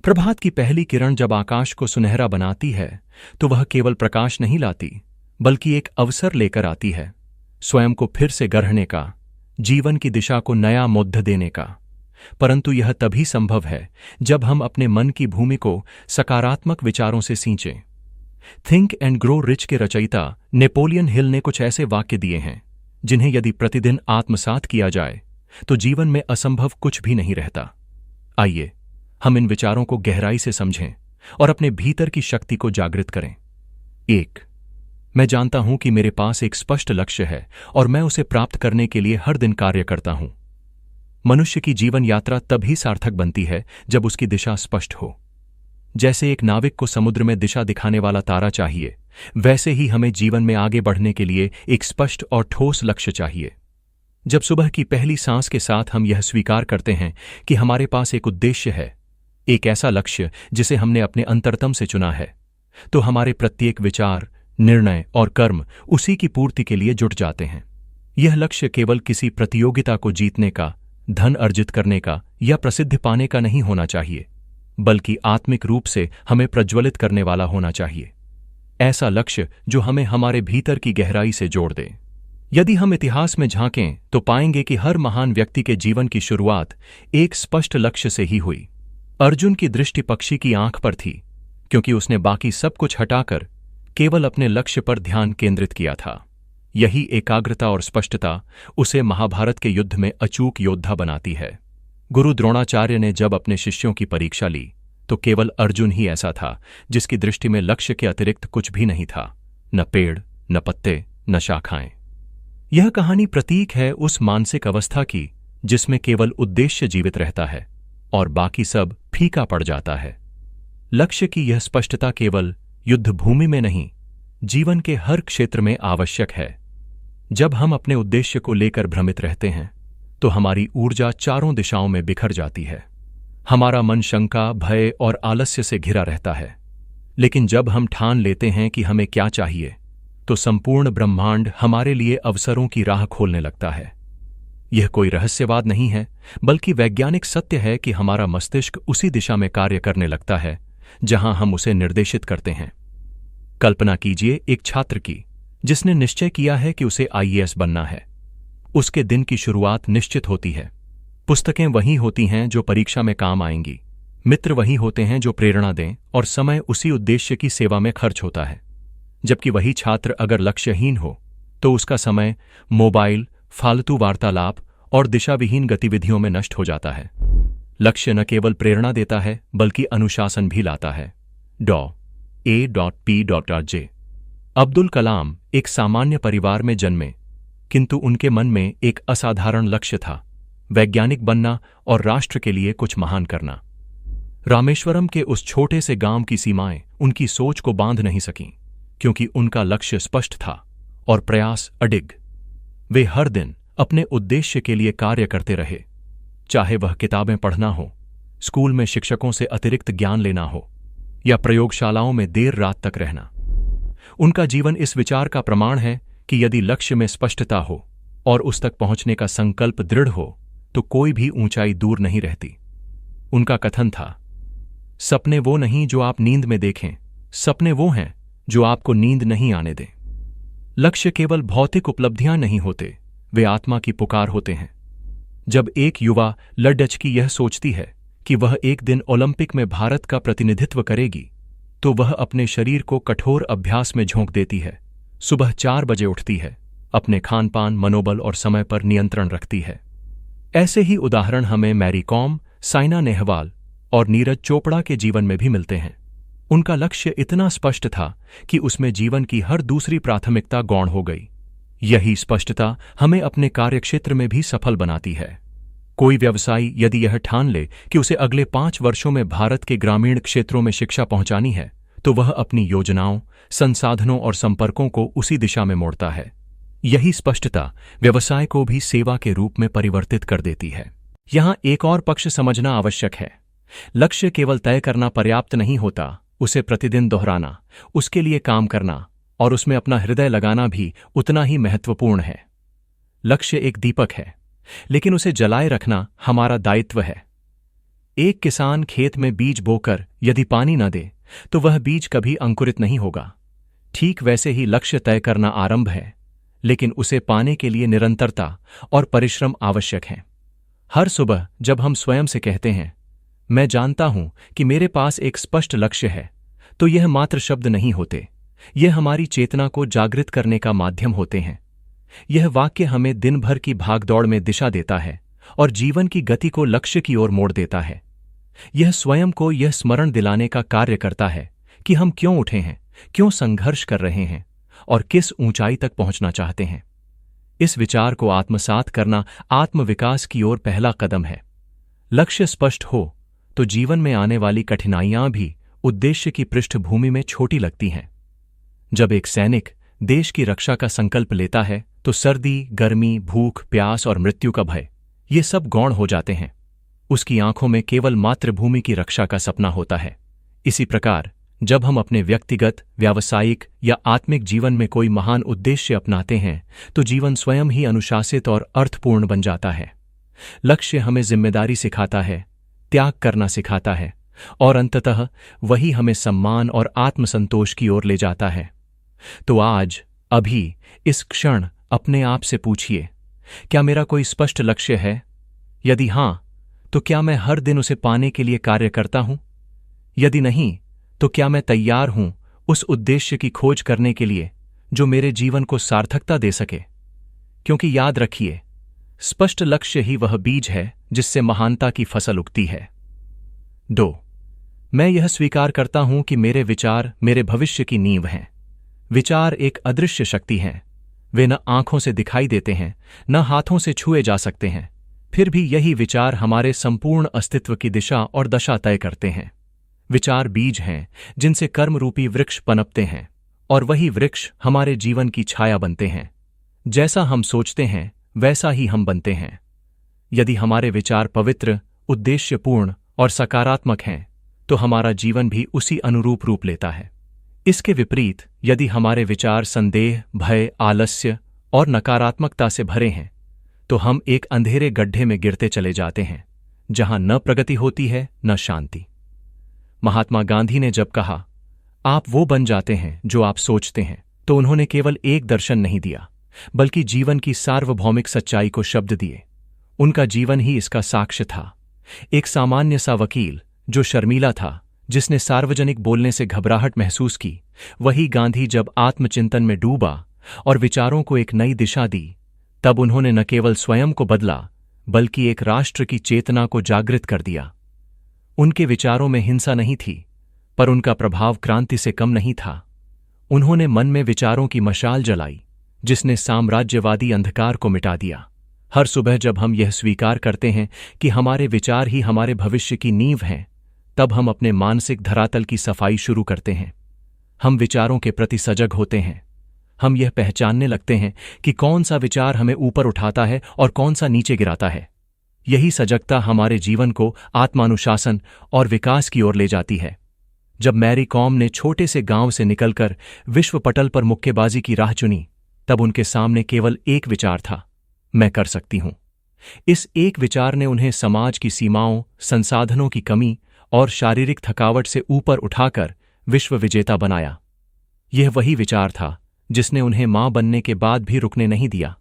प्रभात की पहली किरण जब आकाश को सुनहरा बनाती है तो वह केवल प्रकाश नहीं लाती, बल्कि एक अवसर लेकर आती है स्वयं को फिर से गढ़ने का, जीवन की दिशा को नया मोद्ध देने का। परंतु यह तभी संभव है जब हम अपने मन की भूमि को सकारात्मक विचारों से सींचें। थिंक एंड ग्रो रिच के रचयिता नेपोलियन हिल ने कुछ ऐसे वाक्य दिए हैं जिन्हें यदि प्रतिदिन आत्मसात किया जाए तो जीवन में असंभव कुछ भी नहीं रहता। आइए हम इन विचारों को गहराई से समझें और अपने भीतर की शक्ति को जागृत करें। 1. मैं जानता हूं कि मेरे पास एक स्पष्ट लक्ष्य है और मैं उसे प्राप्त करने के लिए हर दिन कार्य करता हूं। मनुष्य की जीवन यात्रा तभी सार्थक बनती है जब उसकी दिशा स्पष्ट हो। जैसे एक नाविक को समुद्र में दिशा दिखाने वाला तारा चाहिए, वैसे ही हमें जीवन में आगे बढ़ने के लिए एक स्पष्ट और ठोस लक्ष्य चाहिए। जब सुबह की पहली सांस के साथ हम यह स्वीकार करते हैं कि हमारे पास एक उद्देश्य है, एक ऐसा लक्ष्य जिसे हमने अपने अंतरतम से चुना है, तो हमारे प्रत्येक विचार, निर्णय और कर्म उसी की पूर्ति के लिए जुट जाते हैं। यह लक्ष्य केवल किसी प्रतियोगिता को जीतने का, धन अर्जित करने का या प्रसिद्धि पाने का नहीं होना चाहिए, बल्कि आत्मिक रूप से हमें प्रज्वलित करने वाला होना चाहिए। ऐसा लक्ष्य जो हमें हमारे भीतर की गहराई से जोड़ दे। यदि हम इतिहास में झांकें तो पाएंगे कि हर महान व्यक्ति के जीवन की शुरुआत एक स्पष्ट लक्ष्य से ही हुई। अर्जुन की दृष्टि पक्षी की आंख पर थी, क्योंकि उसने बाकी सब कुछ हटाकर केवल अपने लक्ष्य पर ध्यान केंद्रित किया था। यही एकाग्रता और स्पष्टता उसे महाभारत के युद्ध में अचूक योद्धा बनाती है। गुरु द्रोणाचार्य ने जब अपने शिष्यों की परीक्षा ली तो केवल अर्जुन ही ऐसा था जिसकी दृष्टि में लक्ष्य के अतिरिक्त कुछ भी नहीं था, न पेड़, न पत्ते, न शाखाएं। यह कहानी प्रतीक है उस मानसिक अवस्था की जिसमें केवल उद्देश्य जीवित रहता है और बाकी सब फीका पड़ जाता है। लक्ष्य की यह स्पष्टता केवल युद्ध भूमि में नहीं, जीवन के हर क्षेत्र में आवश्यक है। जब हम अपने उद्देश्य को लेकर भ्रमित रहते हैं तो हमारी ऊर्जा चारों दिशाओं में बिखर जाती है। हमारा मन शंका, भय और आलस्य से घिरा रहता है। लेकिन जब हम ठान लेते हैं कि हमें क्या चाहिए, तो संपूर्ण ब्रह्मांड हमारे लिए अवसरों की राह खोलने लगता है। यह कोई रहस्यवाद नहीं है, बल्कि वैज्ञानिक सत्य है कि हमारा मस्तिष्क उसी दिशा में कार्य करने लगता है जहां हम उसे निर्देशित करते हैं। कल्पना कीजिए एक छात्र की जिसने निश्चय किया है कि उसे आईएएस बनना है। उसके दिन की शुरुआत निश्चित होती है। पुस्तकें वही होती हैं जो परीक्षा में काम आएंगी, मित्र वही होते हैं जो प्रेरणा दें, और समय उसी उद्देश्य की सेवा में खर्च होता है। जबकि वही छात्र अगर लक्ष्यहीन हो तो उसका समय मोबाइल, फालतू वार्तालाप और दिशाविहीन गतिविधियों में नष्ट हो जाता है। लक्ष्य न केवल प्रेरणा देता है बल्कि अनुशासन भी लाता है। A.P.J. अब्दुल कलाम एक सामान्य परिवार में जन्मे, किंतु उनके मन में एक असाधारण लक्ष्य था, वैज्ञानिक बनना और राष्ट्र के लिए कुछ महान करना। रामेश्वरम के उस छोटे से गांव की सीमाएं उनकी सोच को बांध नहीं सकीं, क्योंकि उनका लक्ष्य स्पष्ट था और प्रयास अडिग। वे हर दिन अपने उद्देश्य के लिए कार्य करते रहे, चाहे वह किताबें पढ़ना हो, स्कूल में शिक्षकों से अतिरिक्त ज्ञान लेना हो या प्रयोगशालाओं में देर रात तक रहना। उनका जीवन इस विचार का प्रमाण है कि यदि लक्ष्य में स्पष्टता हो और उस तक पहुंचने का संकल्प दृढ़ हो तो कोई भी ऊंचाई दूर नहीं रहती। उनका कथन था, सपने वो नहीं जो आप नींद में देखें, सपने वो हैं जो आपको नींद नहीं आने दें। लक्ष्य केवल भौतिक उपलब्धियां नहीं होते, वे आत्मा की पुकार होते हैं। जब एक युवा लड़डच की यह सोचती है कि वह एक दिन ओलंपिक में भारत का प्रतिनिधित्व करेगी, तो वह अपने शरीर को कठोर अभ्यास में झोंक देती है। सुबह 4 बजे उठती है, अपने खान पान, मनोबल और समय पर नियंत्रण रखती है। ऐसे ही उदाहरण हमें मैरी कॉम, साइना नेहवाल और नीरज चोपड़ा के जीवन में भी मिलते हैं। उनका लक्ष्य इतना स्पष्ट था कि उसमें जीवन की हर दूसरी प्राथमिकता गौण हो गई। यही स्पष्टता हमें अपने कार्यक्षेत्र में भी सफल बनाती है। कोई व्यवसायी यदि यह ठान ले कि उसे अगले 5 वर्षों में भारत के ग्रामीण क्षेत्रों में शिक्षा पहुंचानी है, तो वह अपनी योजनाओं, संसाधनों और संपर्कों को उसी दिशा में मोड़ता है। यही स्पष्टता व्यवसाय को भी सेवा के रूप में परिवर्तित कर देती है। यहां एक और पक्ष समझना आवश्यक है। लक्ष्य केवल तय करना पर्याप्त नहीं होता, उसे प्रतिदिन दोहराना, उसके लिए काम करना और उसमें अपना हृदय लगाना भी उतना ही महत्वपूर्ण है। लक्ष्य एक दीपक है, लेकिन उसे जलाए रखना हमारा दायित्व है। एक किसान खेत में बीज बोकर यदि पानी न दे तो वह बीज कभी अंकुरित नहीं होगा। ठीक वैसे ही लक्ष्य तय करना आरंभ है, लेकिन उसे पाने के लिए निरंतरता और परिश्रम आवश्यक है। हर सुबह जब हम स्वयं से कहते हैं, मैं जानता हूं कि मेरे पास एक स्पष्ट लक्ष्य है, तो यह मात्र शब्द नहीं होते, यह हमारी चेतना को जागृत करने का माध्यम होते हैं। यह वाक्य हमें दिन भर की भागदौड़ में दिशा देता है और जीवन की गति को लक्ष्य की ओर मोड़ देता है। यह स्वयं को यह स्मरण दिलाने का कार्य करता है कि हम क्यों उठे हैं, क्यों संघर्ष कर रहे हैं और किस ऊंचाई तक पहुंचना चाहते हैं। इस विचार को आत्मसात करना आत्मविकास की ओर पहला कदम है। लक्ष्य स्पष्ट हो तो जीवन में आने वाली कठिनाइयां भी उद्देश्य की पृष्ठभूमि में छोटी लगती हैं। जब एक सैनिक देश की रक्षा का संकल्प लेता है तो सर्दी, गर्मी, भूख, प्यास और मृत्यु का भय ये सब गौण हो जाते हैं। उसकी आंखों में केवल मातृभूमि की रक्षा का सपना होता है। इसी प्रकार जब हम अपने व्यक्तिगत, व्यावसायिक या आत्मिक जीवन में कोई महान उद्देश्य अपनाते हैं तो जीवन स्वयं ही अनुशासित और अर्थपूर्ण बन जाता है। लक्ष्य हमें जिम्मेदारी सिखाता है, त्याग करना सिखाता है और अंततः वही हमें सम्मान और आत्मसंतोष की ओर ले जाता है। तो आज, अभी, इस क्षण अपने आप से पूछिए, क्या मेरा कोई स्पष्ट लक्ष्य है? यदि हां, तो क्या मैं हर दिन उसे पाने के लिए कार्य करता हूं? यदि नहीं, तो क्या मैं तैयार हूं उस उद्देश्य की खोज करने के लिए जो मेरे जीवन को सार्थकता दे सके? क्योंकि याद रखिए, स्पष्ट लक्ष्य ही वह बीज है जिससे महानता की फसल उगती है। 2. मैं यह स्वीकार करता हूं कि मेरे विचार मेरे भविष्य की नींव हैं। विचार एक अदृश्य शक्ति हैं। वे न आंखों से दिखाई देते हैं, न हाथों से छुए जा सकते हैं। फिर भी यही विचार हमारे संपूर्ण अस्तित्व की दिशा और दशा तय करते हैं। विचार बीज हैं जिनसे कर्मरूपी वृक्ष पनपते हैं और वही वृक्ष हमारे जीवन की छाया बनते हैं। जैसा हम सोचते हैं वैसा ही हम बनते हैं। यदि हमारे विचार पवित्र, उद्देश्यपूर्ण और सकारात्मक हैं तो हमारा जीवन भी उसी अनुरूप रूप लेता है। इसके विपरीत यदि हमारे विचार संदेह, भय, आलस्य और नकारात्मकता से भरे हैं तो हम एक अंधेरे गड्ढे में गिरते चले जाते हैं, जहां न प्रगति होती है न शांति। महात्मा गांधी ने जब कहा, आप वो बन जाते हैं जो आप सोचते हैं, तो उन्होंने केवल एक दर्शन नहीं दिया, बल्कि जीवन की सार्वभौमिक सच्चाई को शब्द दिए। उनका जीवन ही इसका साक्ष्य था। एक सामान्य सा वकील जो शर्मीला था, जिसने सार्वजनिक बोलने से घबराहट महसूस की, वही गांधी जब आत्मचिंतन में डूबा और विचारों को एक नई दिशा दी, तब उन्होंने न केवल स्वयं को बदला बल्कि एक राष्ट्र की चेतना को जागृत कर दिया। उनके विचारों में हिंसा नहीं थी, पर उनका प्रभाव क्रांति से कम नहीं था। उन्होंने मन में विचारों की मशाल जलाई, जिसने साम्राज्यवादी अंधकार को मिटा दिया। हर सुबह जब हम यह स्वीकार करते हैं कि हमारे विचार ही हमारे भविष्य की नींव हैं, तब हम अपने मानसिक धरातल की सफाई शुरू करते हैं। हम विचारों के प्रति सजग होते हैं। हम यह पहचानने लगते हैं कि कौन सा विचार हमें ऊपर उठाता है और कौन सा नीचे गिराता है। यही सजगता हमारे जीवन को आत्मानुशासन और विकास की ओर ले जाती है। जब मैरी कॉम ने छोटे से गांव से निकलकर विश्व पटल पर मुक्केबाजी की राह चुनी, तब उनके सामने केवल एक विचार था, मैं कर सकती हूं। इस एक विचार ने उन्हें समाज की सीमाओं, संसाधनों की कमी और शारीरिक थकावट से ऊपर उठाकर विश्व विजेता बनाया। यह वही विचार था जिसने उन्हें मां बनने के बाद भी रुकने नहीं दिया।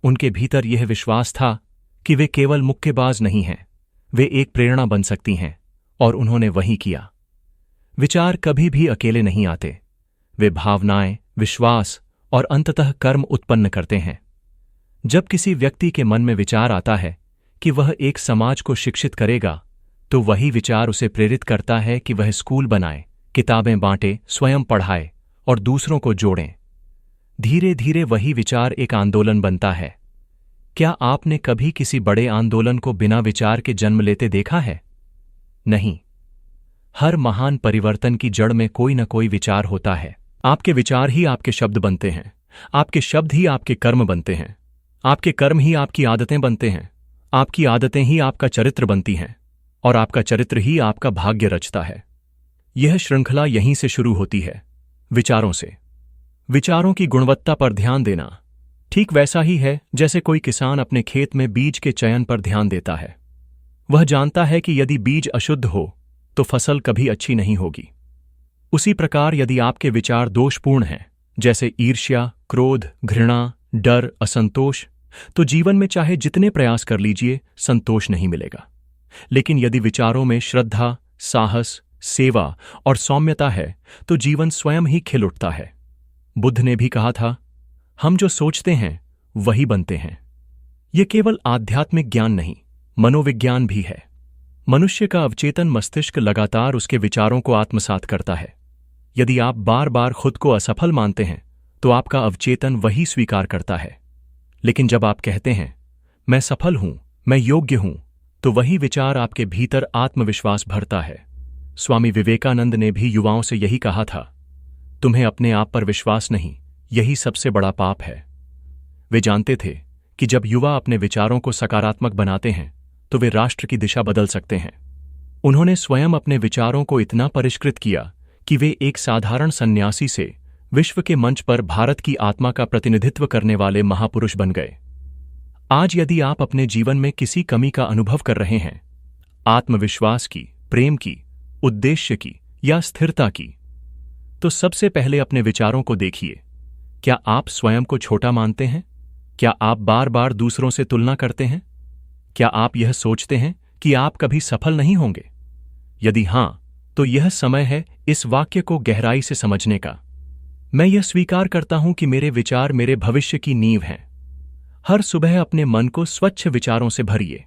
उनके भीतर यह विश्वास था कि वे केवल मुक्केबाज नहीं हैं, वे एक प्रेरणा बन सकती हैं, और उन्होंने वही किया। विचार कभी भी अकेले नहीं आते। वे भावनाएं, विश्वास और अंततः कर्म उत्पन्न करते हैं। जब किसी व्यक्ति के मन में विचार आता है कि वह एक समाज को शिक्षित करेगा, तो वही विचार उसे प्रेरित करता है कि वह स्कूल बनाए, किताबें बांटे, स्वयं पढ़ाए और दूसरों को जोड़ें। धीरे धीरे वही विचार एक आंदोलन बनता है। क्या आपने कभी किसी बड़े आंदोलन को बिना विचार के जन्म लेते देखा है? नहीं। हर महान परिवर्तन की जड़ में कोई न कोई विचार होता है। आपके विचार ही आपके शब्द बनते हैं, आपके शब्द ही आपके कर्म बनते हैं, आपके कर्म ही आपकी आदतें बनते हैं, आपकी आदतें ही आपका चरित्र बनती हैं, और आपका चरित्र ही आपका भाग्य रचता है। यह श्रृंखला यहीं से शुरू होती है, विचारों से। विचारों की गुणवत्ता पर ध्यान देना ठीक वैसा ही है जैसे कोई किसान अपने खेत में बीज के चयन पर ध्यान देता है। वह जानता है कि यदि बीज अशुद्ध हो तो फसल कभी अच्छी नहीं होगी। उसी प्रकार यदि आपके विचार दोषपूर्ण हैं, जैसे ईर्ष्या, क्रोध, घृणा, डर, असंतोष, तो जीवन में चाहे जितने प्रयास कर लीजिए संतोष नहीं मिलेगा। लेकिन यदि विचारों में श्रद्धा, साहस, सेवा और सौम्यता है तो जीवन स्वयं ही खिल उठता है। बुद्ध ने भी कहा था, हम जो सोचते हैं वही बनते हैं। यह केवल आध्यात्मिक ज्ञान नहीं, मनोविज्ञान भी है। मनुष्य का अवचेतन मस्तिष्क लगातार उसके विचारों को आत्मसात करता है। यदि आप बार बार खुद को असफल मानते हैं तो आपका अवचेतन वही स्वीकार करता है। लेकिन जब आप कहते हैं, मैं सफल हूं, मैं योग्य हूं, तो वही विचार आपके भीतर आत्मविश्वास भरता है। स्वामी विवेकानंद ने भी युवाओं से यही कहा था, तुम्हें अपने आप पर विश्वास नहीं, यही सबसे बड़ा पाप है। वे जानते थे कि जब युवा अपने विचारों को सकारात्मक बनाते हैं तो वे राष्ट्र की दिशा बदल सकते हैं। उन्होंने स्वयं अपने विचारों को इतना परिष्कृत किया कि वे एक साधारण सन्यासी से विश्व के मंच पर भारत की आत्मा का प्रतिनिधित्व करने वाले महापुरुष बन गए। आज यदि आप अपने जीवन में किसी कमी का अनुभव कर रहे हैं, आत्मविश्वास की, प्रेम की, उद्देश्य की या स्थिरता की, तो सबसे पहले अपने विचारों को देखिए। क्या आप स्वयं को छोटा मानते हैं? क्या आप बार बार दूसरों से तुलना करते हैं? क्या आप यह सोचते हैं कि आप कभी सफल नहीं होंगे? यदि हां, तो यह समय है इस वाक्य को गहराई से समझने का। मैं यह स्वीकार करता हूं कि मेरे विचार मेरे भविष्य की नींव हैं। हर सुबह अपने मन को स्वच्छ विचारों से भरिए,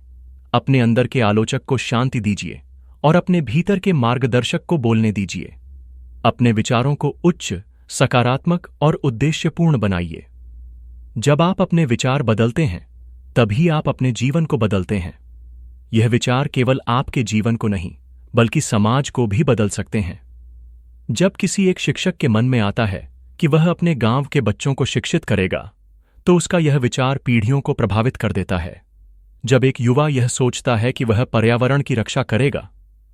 अपने अंदर के आलोचक को शांति दीजिए और अपने भीतर के मार्गदर्शक को बोलने दीजिए। अपने विचारों को उच्च, सकारात्मक और उद्देश्यपूर्ण बनाइए। जब आप अपने विचार बदलते हैं, तभी आप अपने जीवन को बदलते हैं। यह विचार केवल आपके जीवन को नहीं, बल्कि समाज को भी बदल सकते हैं। जब किसी एक शिक्षक के मन में आता है कि वह अपने गांव के बच्चों को शिक्षित करेगा, तो उसका यह विचार पीढ़ियों को प्रभावित कर देता है। जब एक युवा यह सोचता है कि वह पर्यावरण की रक्षा करेगा,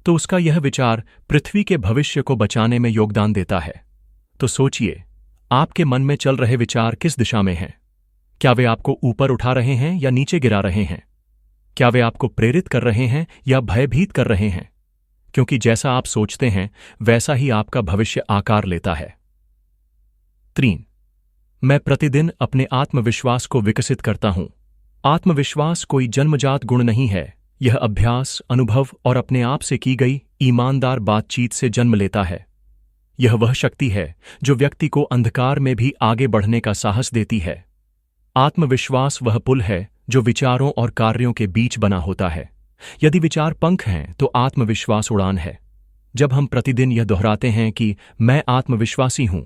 तो उसका यह विचार पृथ्वी के भविष्य को बचाने में योगदान देता है। तो सोचिए, आपके मन में चल रहे विचार किस दिशा में हैं? क्या वे आपको ऊपर उठा रहे हैं या नीचे गिरा रहे हैं? क्या वे आपको प्रेरित कर रहे हैं या भयभीत कर रहे हैं? क्योंकि जैसा आप सोचते हैं, वैसा ही आपका भविष्य आकार लेता है। 3. मैं प्रतिदिन अपने आत्मविश्वास को विकसित करता हूं। आत्मविश्वास कोई जन्मजात गुण नहीं है। यह अभ्यास, अनुभव और अपने आप से की गई ईमानदार बातचीत से जन्म लेता है। यह वह शक्ति है जो व्यक्ति को अंधकार में भी आगे बढ़ने का साहस देती है। आत्मविश्वास वह पुल है जो विचारों और कार्यों के बीच बना होता है। यदि विचार पंख हैं तो आत्मविश्वास उड़ान है। जब हम प्रतिदिन यह दोहराते हैं कि मैं आत्मविश्वासी हूं,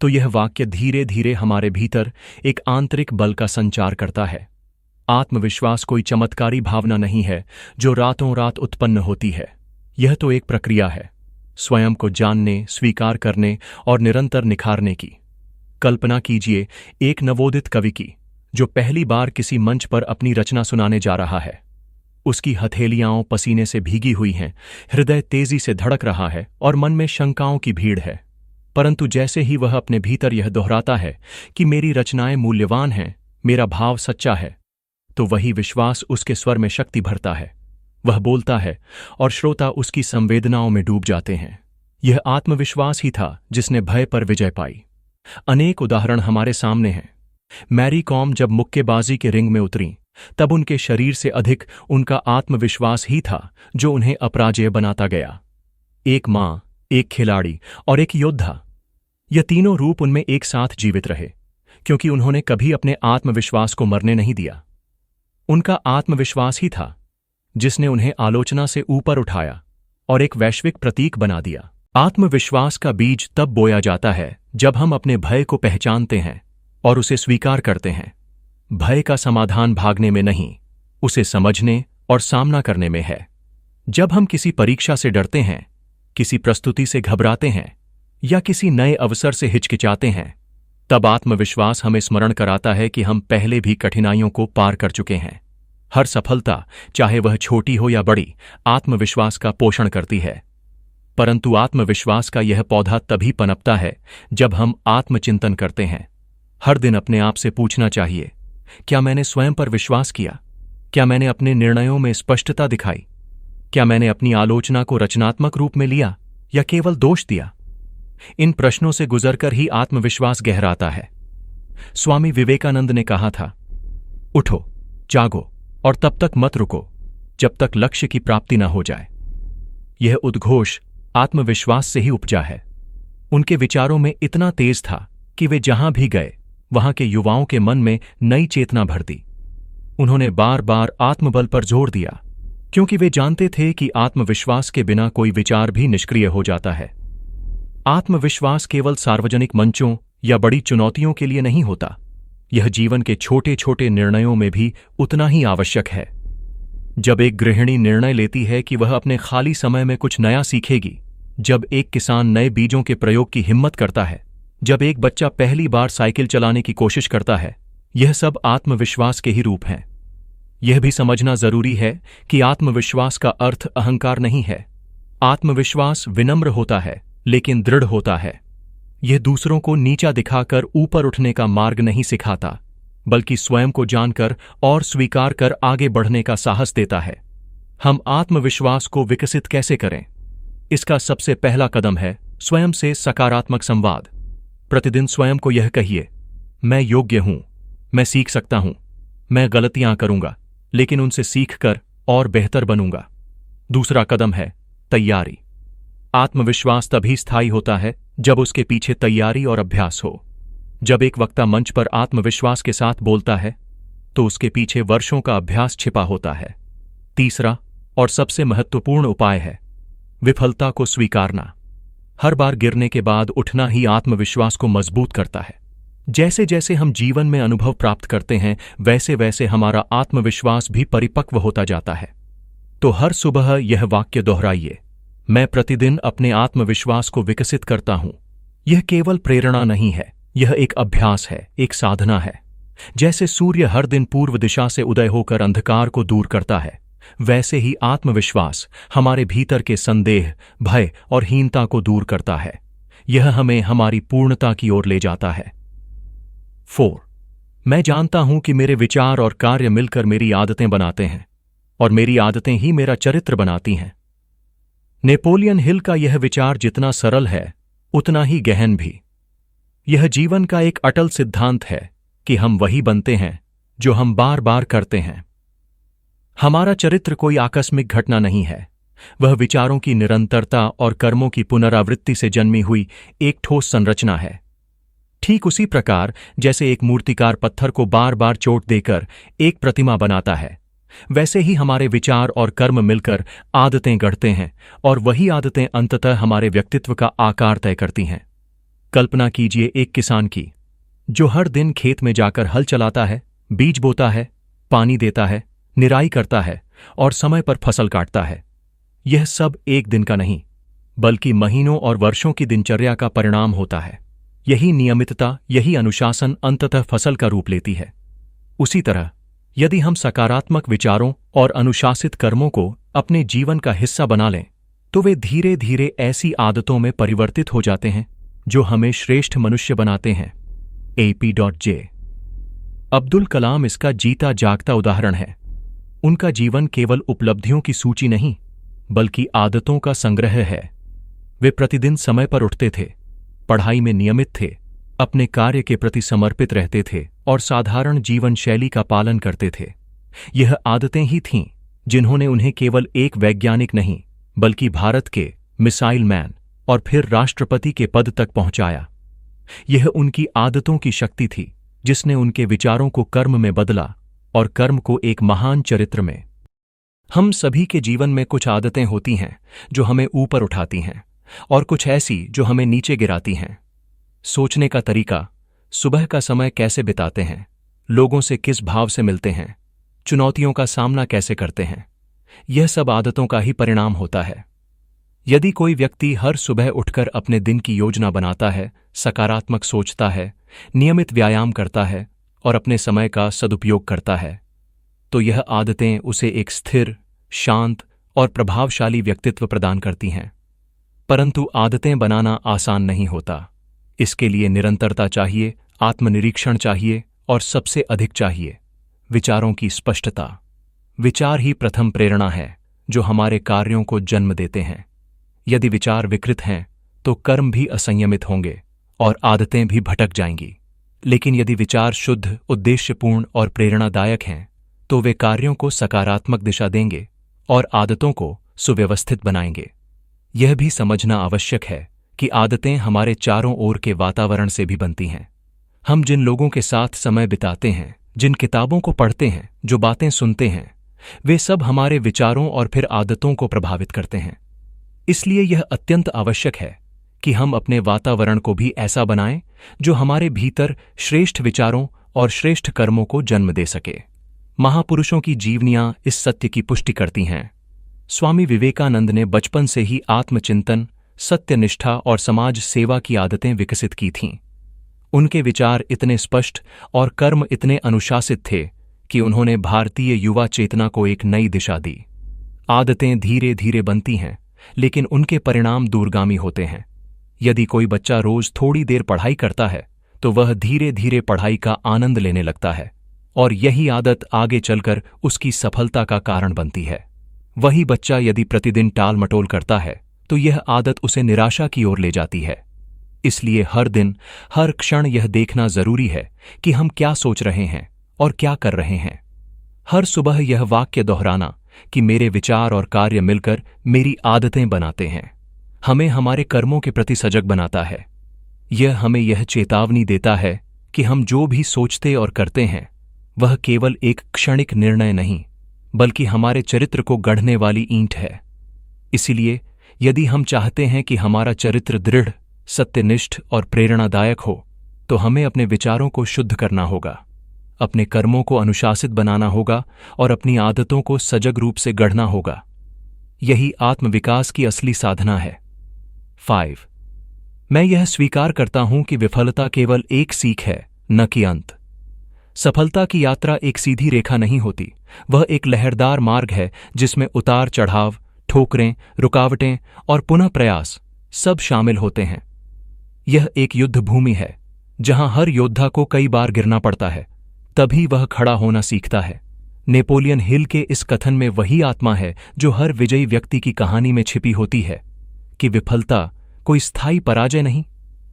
तो यह वाक्य धीरे धीरे हमारे भीतर एक आंतरिक बल का संचार करता है। आत्मविश्वास कोई चमत्कारी भावना नहीं है जो रातों रात उत्पन्न होती है। यह तो एक प्रक्रिया है, स्वयं को जानने, स्वीकार करने और निरंतर निखारने की। कल्पना कीजिए एक नवोदित कवि की, जो पहली बार किसी मंच पर अपनी रचना सुनाने जा रहा है। उसकी हथेलियां पसीने से भीगी हुई हैं, हृदय तेजी से धड़क रहा है और मन में शंकाओं की भीड़ है। परंतु जैसे ही वह अपने भीतर यह दोहराता है कि मेरी रचनाएं मूल्यवान हैं, मेरा भाव सच्चा है, तो वही विश्वास उसके स्वर में शक्ति भरता है। वह बोलता है और श्रोता उसकी संवेदनाओं में डूब जाते हैं। यह आत्मविश्वास ही था जिसने भय पर विजय पाई। अनेक उदाहरण हमारे सामने हैं। मैरी कॉम जब मुक्केबाजी के रिंग में उतरीं, तब उनके शरीर से अधिक उनका आत्मविश्वास ही था जो उन्हें अपराजेय बनाता गया। एक मां, एक खिलाड़ी और एक योद्धा, यह तीनों रूप उनमें एक साथ जीवित रहे, क्योंकि उन्होंने कभी अपने आत्मविश्वास को मरने नहीं दिया। उनका आत्मविश्वास ही था जिसने उन्हें आलोचना से ऊपर उठाया और एक वैश्विक प्रतीक बना दिया। आत्मविश्वास का बीज तब बोया जाता है जब हम अपने भय को पहचानते हैं और उसे स्वीकार करते हैं। भय का समाधान भागने में नहीं, उसे समझने और सामना करने में है। जब हम किसी परीक्षा से डरते हैं, किसी प्रस्तुति से घबराते हैं या किसी नए अवसर से हिचकिचाते हैं, तब आत्मविश्वास हमें स्मरण कराता है कि हम पहले भी कठिनाइयों को पार कर चुके हैं। हर सफलता, चाहे वह छोटी हो या बड़ी, आत्मविश्वास का पोषण करती है। परंतु आत्मविश्वास का यह पौधा तभी पनपता है जब हम आत्मचिंतन करते हैं। हर दिन अपने आप से पूछना चाहिए, क्या मैंने स्वयं पर विश्वास किया? क्या मैंने अपने निर्णयों में स्पष्टता दिखाई? क्या मैंने अपनी आलोचना को रचनात्मक रूप में लिया या केवल दोष दिया? इन प्रश्नों से गुजरकर ही आत्मविश्वास गहराता है। स्वामी विवेकानंद ने कहा था, उठो, जागो और तब तक मत रुको जब तक लक्ष्य की प्राप्ति न हो जाए। यह उद्घोष आत्मविश्वास से ही उपजा है। उनके विचारों में इतना तेज था कि वे जहां भी गए वहां के युवाओं के मन में नई चेतना भर दी। उन्होंने बार बार आत्मबल पर जोर दिया, क्योंकि वे जानते थे कि आत्मविश्वास के बिना कोई विचार भी निष्क्रिय हो जाता है। आत्मविश्वास केवल सार्वजनिक मंचों या बड़ी चुनौतियों के लिए नहीं होता, यह जीवन के छोटे छोटे निर्णयों में भी उतना ही आवश्यक है। जब एक गृहिणी निर्णय लेती है कि वह अपने खाली समय में कुछ नया सीखेगी, जब एक किसान नए बीजों के प्रयोग की हिम्मत करता है, जब एक बच्चा पहली बार साइकिल चलाने की कोशिश करता है, यह सब आत्मविश्वास के ही रूप हैं। यह भी समझना जरूरी है कि आत्मविश्वास का अर्थ अहंकार नहीं है। आत्मविश्वास विनम्र होता है लेकिन दृढ़ होता है। यह दूसरों को नीचा दिखाकर ऊपर उठने का मार्ग नहीं सिखाता, बल्कि स्वयं को जानकर और स्वीकार कर आगे बढ़ने का साहस देता है। हम आत्मविश्वास को विकसित कैसे करें? इसका सबसे पहला कदम है स्वयं से सकारात्मक संवाद। प्रतिदिन स्वयं को यह कहिए, मैं योग्य हूं, मैं सीख सकता हूं, मैं गलतियां करूंगा लेकिन उनसे सीखकर और बेहतर बनूंगा। दूसरा कदम है तैयारी। आत्मविश्वास तभी स्थायी होता है जब उसके पीछे तैयारी और अभ्यास हो। जब एक वक्ता मंच पर आत्मविश्वास के साथ बोलता है तो उसके पीछे वर्षों का अभ्यास छिपा होता है। तीसरा और सबसे महत्वपूर्ण उपाय है विफलता को स्वीकारना। हर बार गिरने के बाद उठना ही आत्मविश्वास को मजबूत करता है। जैसे जैसे हम जीवन में अनुभव प्राप्त करते हैं, वैसे वैसे हमारा आत्मविश्वास भी परिपक्व होता जाता है। तो हर सुबह यह वाक्य दोहराइए, मैं प्रतिदिन अपने आत्मविश्वास को विकसित करता हूं। यह केवल प्रेरणा नहीं है, यह एक अभ्यास है, एक साधना है। जैसे सूर्य हर दिन पूर्व दिशा से उदय होकर अंधकार को दूर करता है, वैसे ही आत्मविश्वास हमारे भीतर के संदेह, भय और हीनता को दूर करता है। यह हमें हमारी पूर्णता की ओर ले जाता है। 4. मैं जानता हूं कि मेरे विचार और कार्य मिलकर मेरी आदतें बनाते हैं और मेरी आदतें ही मेरा चरित्र बनाती हैं। नेपोलियन हिल का यह विचार जितना सरल है उतना ही गहन भी। यह जीवन का एक अटल सिद्धांत है कि हम वही बनते हैं जो हम बार बार करते हैं। हमारा चरित्र कोई आकस्मिक घटना नहीं है, वह विचारों की निरंतरता और कर्मों की पुनरावृत्ति से जन्मी हुई एक ठोस संरचना है। ठीक उसी प्रकार जैसे एक मूर्तिकार पत्थर को बार बार चोट देकर एक प्रतिमा बनाता है, वैसे ही हमारे विचार और कर्म मिलकर आदतें गढ़ते हैं और वही आदतें अंततः हमारे व्यक्तित्व का आकार तय करती हैं। कल्पना कीजिए एक किसान की, जो हर दिन खेत में जाकर हल चलाता है, बीज बोता है, पानी देता है, निराई करता है और समय पर फसल काटता है। यह सब एक दिन का नहीं, बल्कि महीनों और वर्षों की दिनचर्या का परिणाम होता है। यही नियमितता, यही अनुशासन अंततः फसल का रूप लेती है। उसी तरह यदि हम सकारात्मक विचारों और अनुशासित कर्मों को अपने जीवन का हिस्सा बना लें, तो वे धीरे धीरे ऐसी आदतों में परिवर्तित हो जाते हैं जो हमें श्रेष्ठ मनुष्य बनाते हैं। AP.J. अब्दुल कलाम इसका जीता जागता उदाहरण है। उनका जीवन केवल उपलब्धियों की सूची नहीं, बल्कि आदतों का संग्रह है। वे प्रतिदिन समय पर उठते थे, पढ़ाई में नियमित थे, अपने कार्य के प्रति समर्पित रहते थे और साधारण जीवन शैली का पालन करते थे। यह आदतें ही थीं जिन्होंने उन्हें केवल एक वैज्ञानिक नहीं, बल्कि भारत के मिसाइल मैन और फिर राष्ट्रपति के पद तक पहुंचाया। यह उनकी आदतों की शक्ति थी जिसने उनके विचारों को कर्म में बदला और कर्म को एक महान चरित्र में। हम सभी के जीवन में कुछ आदतें होती हैं जो हमें ऊपर उठाती हैं और कुछ ऐसी जो हमें नीचे गिराती हैं। सोचने का तरीका, सुबह का समय कैसे बिताते हैं, लोगों से किस भाव से मिलते हैं, चुनौतियों का सामना कैसे करते हैं, यह सब आदतों का ही परिणाम होता है। यदि कोई व्यक्ति हर सुबह उठकर अपने दिन की योजना बनाता है, सकारात्मक सोचता है, नियमित व्यायाम करता है और अपने समय का सदुपयोग करता है, तो यह आदतें उसे एक स्थिर, शांत और प्रभावशाली व्यक्तित्व प्रदान करती हैं। परंतु आदतें बनाना आसान नहीं होता। इसके लिए निरंतरता चाहिए, आत्मनिरीक्षण चाहिए और सबसे अधिक चाहिए विचारों की स्पष्टता। विचार ही प्रथम प्रेरणा है, जो हमारे कार्यों को जन्म देते हैं। यदि विचार विकृत हैं तो कर्म भी असंयमित होंगे और आदतें भी भटक जाएंगी। लेकिन यदि विचार शुद्ध, उद्देश्यपूर्ण और प्रेरणादायक हैं तो वे कार्यों को सकारात्मक दिशा देंगे और आदतों को सुव्यवस्थित बनाएंगे। यह भी समझना आवश्यक है कि आदतें हमारे चारों ओर के वातावरण से भी बनती हैं। हम जिन लोगों के साथ समय बिताते हैं, जिन किताबों को पढ़ते हैं, जो बातें सुनते हैं, वे सब हमारे विचारों और फिर आदतों को प्रभावित करते हैं। इसलिए यह अत्यंत आवश्यक है कि हम अपने वातावरण को भी ऐसा बनाएं जो हमारे भीतर श्रेष्ठ विचारों और श्रेष्ठ कर्मों को जन्म दे सके। महापुरुषों की जीवनियां इस सत्य की पुष्टि करती हैं। स्वामी विवेकानंद ने बचपन से ही आत्मचिंतन, सत्यनिष्ठा और समाज सेवा की आदतें विकसित की थीं। उनके विचार इतने स्पष्ट और कर्म इतने अनुशासित थे कि उन्होंने भारतीय युवा चेतना को एक नई दिशा दी। आदतें धीरे धीरे बनती हैं, लेकिन उनके परिणाम दूरगामी होते हैं। यदि कोई बच्चा रोज थोड़ी देर पढ़ाई करता है तो वह धीरे धीरे पढ़ाई का आनंद लेने लगता है और यही आदत आगे चलकर उसकी सफलता का कारण बनती है। वही बच्चा यदि प्रतिदिन टाल मटोल करता है तो यह आदत उसे निराशा की ओर ले जाती है। इसलिए हर दिन, हर क्षण यह देखना जरूरी है कि हम क्या सोच रहे हैं और क्या कर रहे हैं। हर सुबह यह वाक्य दोहराना कि मेरे विचार और कार्य मिलकर मेरी आदतें बनाते हैं, हमें हमारे कर्मों के प्रति सजग बनाता है। यह हमें यह चेतावनी देता है कि हम जो भी सोचते और करते हैं वह केवल एक क्षणिक निर्णय नहीं, बल्कि हमारे चरित्र को गढ़ने वाली ईंट है। इसलिए यदि हम चाहते हैं कि हमारा चरित्र दृढ़, सत्यनिष्ठ और प्रेरणादायक हो, तो हमें अपने विचारों को शुद्ध करना होगा, अपने कर्मों को अनुशासित बनाना होगा और अपनी आदतों को सजग रूप से गढ़ना होगा। यही आत्मविकास की असली साधना है। 5. मैं यह स्वीकार करता हूं कि विफलता केवल एक सीख है, न कि अंत। सफलता की यात्रा एक सीधी रेखा नहीं होती, वह एक लहरदार मार्ग है जिसमें उतार चढ़ाव, ठोकरें, रुकावटें और पुनः प्रयास सब शामिल होते हैं। यह एक युद्ध भूमि है जहां हर योद्धा को कई बार गिरना पड़ता है, तभी वह खड़ा होना सीखता है। नेपोलियन हिल के इस कथन में वही आत्मा है जो हर विजयी व्यक्ति की कहानी में छिपी होती है कि विफलता कोई स्थायी पराजय नहीं,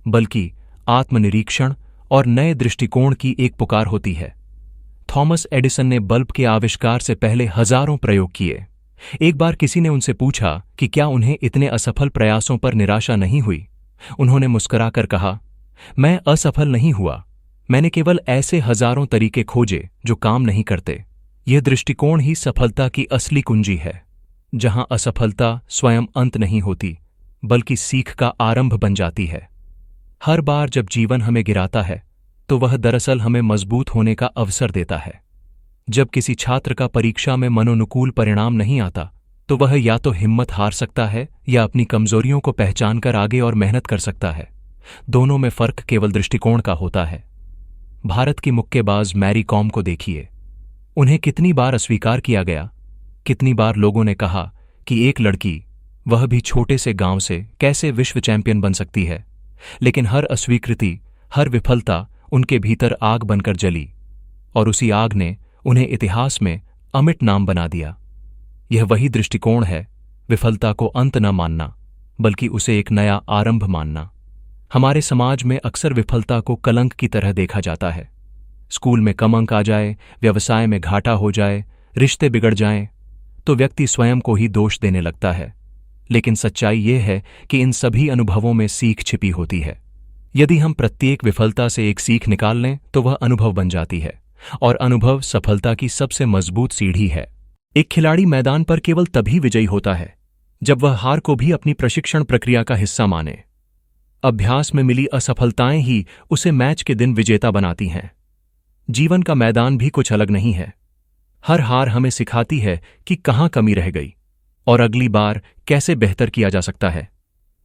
बल्कि आत्मनिरीक्षण और नए दृष्टिकोण की एक पुकार होती है। थॉमस एडिसन ने बल्ब के आविष्कार से पहले हजारों प्रयोग किए। एक बार किसी ने उनसे पूछा कि क्या उन्हें इतने असफल प्रयासों पर निराशा नहीं हुई। उन्होंने मुस्कुराकर कहा, मैं असफल नहीं हुआ, मैंने केवल ऐसे हजारों तरीके खोजे जो काम नहीं करते। यह दृष्टिकोण ही सफलता की असली कुंजी है, जहां असफलता स्वयं अंत नहीं होती, बल्कि सीख का आरंभ बन जाती है। हर बार जब जीवन हमें गिराता है तो वह दरअसल हमें मजबूत होने का अवसर देता है। जब किसी छात्र का परीक्षा में मनोनुकूल परिणाम नहीं आता तो वह या तो हिम्मत हार सकता है या अपनी कमजोरियों को पहचानकर आगे और मेहनत कर सकता है। दोनों में फर्क केवल दृष्टिकोण का होता है। भारत की मुक्केबाज मैरी कॉम को देखिए। उन्हें कितनी बार अस्वीकार किया गया, कितनी बार लोगों ने कहा कि एक लड़की, वह भी छोटे से गांव से, कैसे विश्व चैंपियन बन सकती है। लेकिन हर अस्वीकृति, हर विफलता उनके भीतर आग बनकर जली और उसी आग ने उन्हें इतिहास में अमिट नाम बना दिया। यह वही दृष्टिकोण है, विफलता को अंत न मानना, बल्कि उसे एक नया आरंभ मानना। हमारे समाज में अक्सर विफलता को कलंक की तरह देखा जाता है। स्कूल में कम अंक आ जाए, व्यवसाय में घाटा हो जाए, रिश्ते बिगड़ जाएं, तो व्यक्ति स्वयं को ही दोष देने लगता है। लेकिन सच्चाई यह है कि इन सभी अनुभवों में सीख छिपी होती है। यदि हम प्रत्येक विफलता से एक सीख निकाल लें तो वह अनुभव बन जाती है, और अनुभव सफलता की सबसे मजबूत सीढ़ी है। एक खिलाड़ी मैदान पर केवल तभी विजयी होता है जब वह हार को भी अपनी प्रशिक्षण प्रक्रिया का हिस्सा माने। अभ्यास में मिली असफलताएं ही उसे मैच के दिन विजेता बनाती हैं। जीवन का मैदान भी कुछ अलग नहीं है। हर हार हमें सिखाती है कि कहां कमी रह गई और अगली बार कैसे बेहतर किया जा सकता है।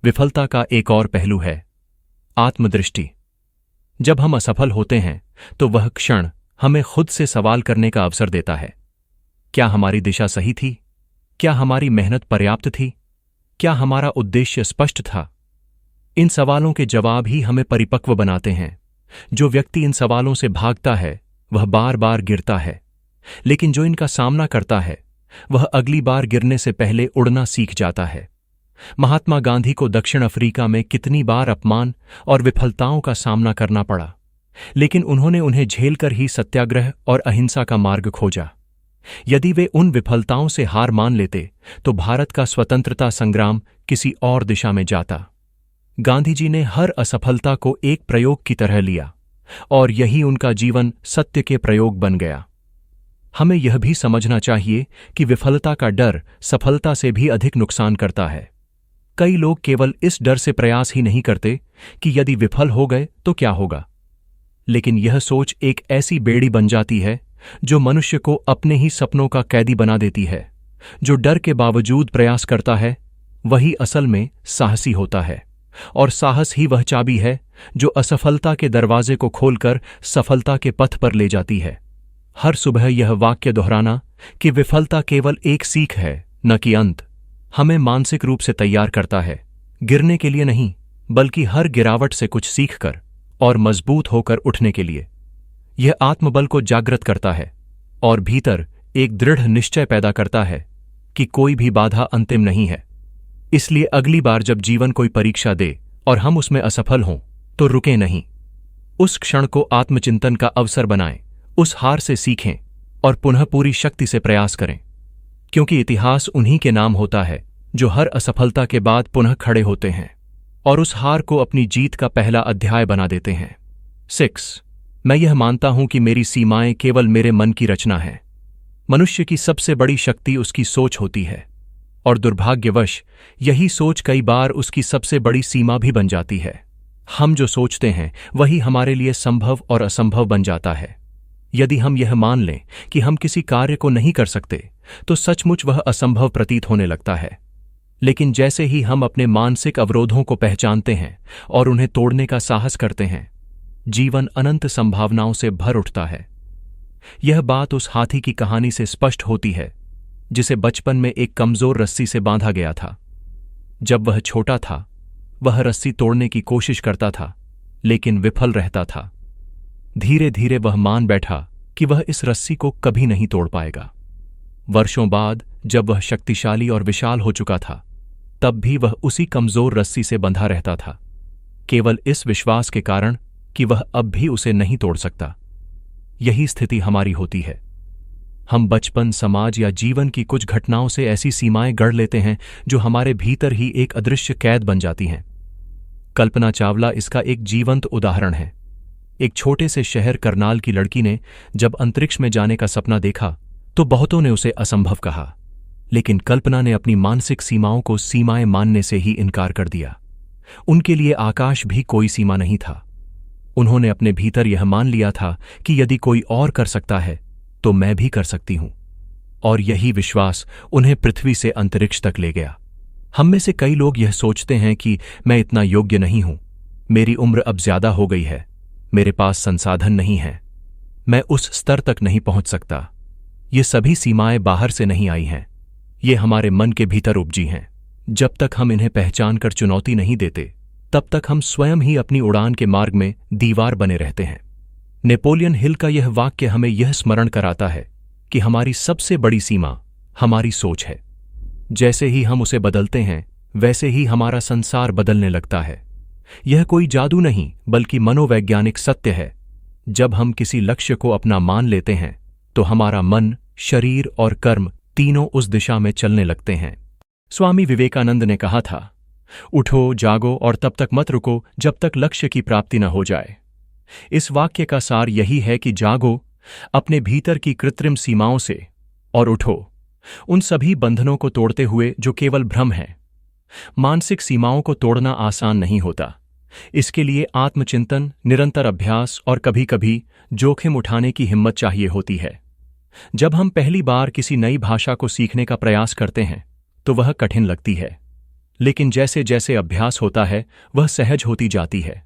विफलता का एक और पहलू है आत्मदृष्टि। जब हम असफल होते हैं तो वह क्षण हमें खुद से सवाल करने का अवसर देता है। क्या हमारी दिशा सही थी? क्या हमारी मेहनत पर्याप्त थी? क्या हमारा उद्देश्य स्पष्ट था? इन सवालों के जवाब ही हमें परिपक्व बनाते हैं। जो व्यक्ति इन सवालों से भागता है वह बार बार गिरता है, लेकिन जो इनका सामना करता है वह अगली बार गिरने से पहले उड़ना सीख जाता है। महात्मा गांधी को दक्षिण अफ्रीका में कितनी बार अपमान और विफलताओं का सामना करना पड़ा, लेकिन उन्होंने उन्हें झेलकर ही सत्याग्रह और अहिंसा का मार्ग खोजा। यदि वे उन विफलताओं से हार मान लेते तो भारत का स्वतंत्रता संग्राम किसी और दिशा में जाता। गांधी जी ने हर असफलता को एक प्रयोग की तरह लिया और यही उनका जीवन सत्य के प्रयोग बन गया। हमें यह भी समझना चाहिए कि विफलता का डर सफलता से भी अधिक नुकसान करता है। कई लोग केवल इस डर से प्रयास ही नहीं करते कि यदि विफल हो गए तो क्या होगा, लेकिन यह सोच एक ऐसी बेड़ी बन जाती है जो मनुष्य को अपने ही सपनों का कैदी बना देती है। जो डर के बावजूद प्रयास करता है वही असल में साहसी होता है, और साहस ही वह चाबी है जो असफलता के दरवाजे को खोलकर सफलता के पथ पर ले जाती है। हर सुबह यह वाक्य दोहराना कि विफलता केवल एक सीख है, न कि अंत, हमें मानसिक रूप से तैयार करता है, गिरने के लिए नहीं बल्कि हर गिरावट से कुछ सीखकर और मजबूत होकर उठने के लिए। यह आत्मबल को जागृत करता है और भीतर एक दृढ़ निश्चय पैदा करता है कि कोई भी बाधा अंतिम नहीं है। इसलिए अगली बार जब जीवन कोई परीक्षा दे और हम उसमें असफल हों तो रुकें नहीं, उस क्षण को आत्मचिंतन का अवसर बनाएं, उस हार से सीखें और पुनः पूरी शक्ति से प्रयास करें, क्योंकि इतिहास उन्हीं के नाम होता है जो हर असफलता के बाद पुनः खड़े होते हैं और उस हार को अपनी जीत का पहला अध्याय बना देते हैं। 6. मैं यह मानता हूं कि मेरी सीमाएं केवल मेरे मन की रचना है। मनुष्य की सबसे बड़ी शक्ति उसकी सोच होती है, और दुर्भाग्यवश यही सोच कई बार उसकी सबसे बड़ी सीमा भी बन जाती है। हम जो सोचते हैं वही हमारे लिए संभव और असंभव बन जाता है। यदि हम यह मान लें कि हम किसी कार्य को नहीं कर सकते तो सचमुच वह असंभव प्रतीत होने लगता है। लेकिन जैसे ही हम अपने मानसिक अवरोधों को पहचानते हैं और उन्हें तोड़ने का साहस करते हैं, जीवन अनंत संभावनाओं से भर उठता है। यह बात उस हाथी की कहानी से स्पष्ट होती है जिसे बचपन में एक कमजोर रस्सी से बांधा गया था। जब वह छोटा था वह रस्सी तोड़ने की कोशिश करता था, लेकिन विफल रहता था। धीरे धीरे वह मान बैठा कि वह इस रस्सी को कभी नहीं तोड़ पाएगा। वर्षों बाद जब वह शक्तिशाली और विशाल हो चुका था, तब भी वह उसी कमजोर रस्सी से बंधा रहता था, केवल इस विश्वास के कारण कि वह अब भी उसे नहीं तोड़ सकता। यही स्थिति हमारी होती है। हम बचपन, समाज या जीवन की कुछ घटनाओं से ऐसी सीमाएं गढ़ लेते हैं जो हमारे भीतर ही एक अदृश्य कैद बन जाती हैं। कल्पना चावला इसका एक जीवंत उदाहरण है। एक छोटे से शहर करनाल की लड़की ने जब अंतरिक्ष में जाने का सपना देखा तो बहुतों ने उसे असंभव कहा, लेकिन कल्पना ने अपनी मानसिक सीमाओं को सीमाएं मानने से ही इनकार कर दिया। उनके लिए आकाश भी कोई सीमा नहीं था। उन्होंने अपने भीतर यह मान लिया था कि यदि कोई और कर सकता है तो मैं भी कर सकती हूं, और यही विश्वास उन्हें पृथ्वी से अंतरिक्ष तक ले गया। हम में से कई लोग यह सोचते हैं कि मैं इतना योग्य नहीं हूं, मेरी उम्र अब ज्यादा हो गई है, मेरे पास संसाधन नहीं है, मैं उस स्तर तक नहीं पहुंच सकता। ये सभी सीमाएं बाहर से नहीं आई हैं, ये हमारे मन के भीतर उपजी हैं। जब तक हम इन्हें पहचान कर चुनौती नहीं देते, तब तक हम स्वयं ही अपनी उड़ान के मार्ग में दीवार बने रहते हैं। नेपोलियन हिल का यह वाक्य हमें यह स्मरण कराता है कि हमारी सबसे बड़ी सीमा हमारी सोच है। जैसे ही हम उसे बदलते हैं, वैसे ही हमारा संसार बदलने लगता है। यह कोई जादू नहीं बल्कि मनोवैज्ञानिक सत्य है। जब हम किसी लक्ष्य को अपना मान लेते हैं तो हमारा मन, शरीर और कर्म तीनों उस दिशा में चलने लगते हैं। स्वामी विवेकानंद ने कहा था, उठो, जागो और तब तक मत रुको जब तक लक्ष्य की प्राप्ति न हो जाए। इस वाक्य का सार यही है कि जागो अपने भीतर की कृत्रिम सीमाओं से और उठो उन सभी बंधनों को तोड़ते हुए जो केवल भ्रम है। मानसिक सीमाओं को तोड़ना आसान नहीं होता। इसके लिए आत्मचिंतन, निरंतर अभ्यास और कभी-कभी जोखिम उठाने की हिम्मत चाहिए होती है। जब हम पहली बार किसी नई भाषा को सीखने का प्रयास करते हैं तो वह कठिन लगती है, लेकिन जैसे जैसे अभ्यास होता है वह सहज होती जाती है।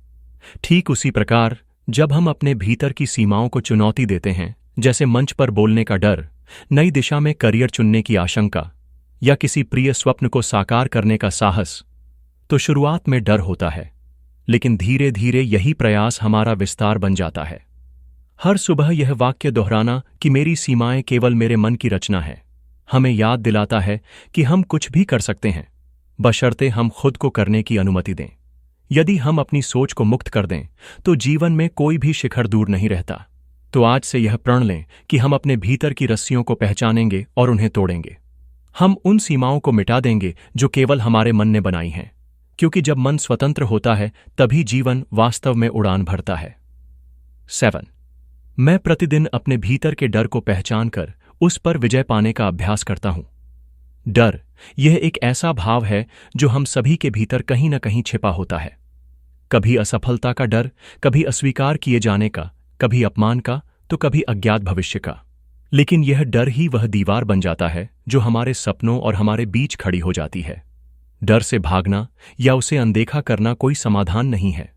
ठीक उसी प्रकार जब हम अपने भीतर की सीमाओं को चुनौती देते हैं, जैसे मंच पर बोलने का डर, नई दिशा में करियर चुनने की आशंका या किसी प्रिय स्वप्न को साकार करने का साहस, तो शुरुआत में डर होता है, लेकिन धीरे धीरे यही प्रयास हमारा विस्तार बन जाता है। हर सुबह यह वाक्य दोहराना कि मेरी सीमाएं केवल मेरे मन की रचना है, हमें याद दिलाता है कि हम कुछ भी कर सकते हैं, बशर्ते हम खुद को करने की अनुमति दें। यदि हम अपनी सोच को मुक्त कर दें तो जीवन में कोई भी शिखर दूर नहीं रहता। तो आज से यह प्रण लें कि हम अपने भीतर की रस्सियों को पहचानेंगे और उन्हें तोड़ेंगे। हम उन सीमाओं को मिटा देंगे जो केवल हमारे मन ने बनाई हैं, क्योंकि जब मन स्वतंत्र होता है तभी जीवन वास्तव में उड़ान भरता है। 7. मैं प्रतिदिन अपने भीतर के डर को पहचान कर उस पर विजय पाने का अभ्यास करता हूं। डर यह एक ऐसा भाव है जो हम सभी के भीतर कहीं न कहीं छिपा होता है। कभी असफलता का डर, कभी अस्वीकार किए जाने का, कभी अपमान का, तो कभी अज्ञात भविष्य का। लेकिन यह डर ही वह दीवार बन जाता है जो हमारे सपनों और हमारे बीच खड़ी हो जाती है। डर से भागना या उसे अनदेखा करना कोई समाधान नहीं है।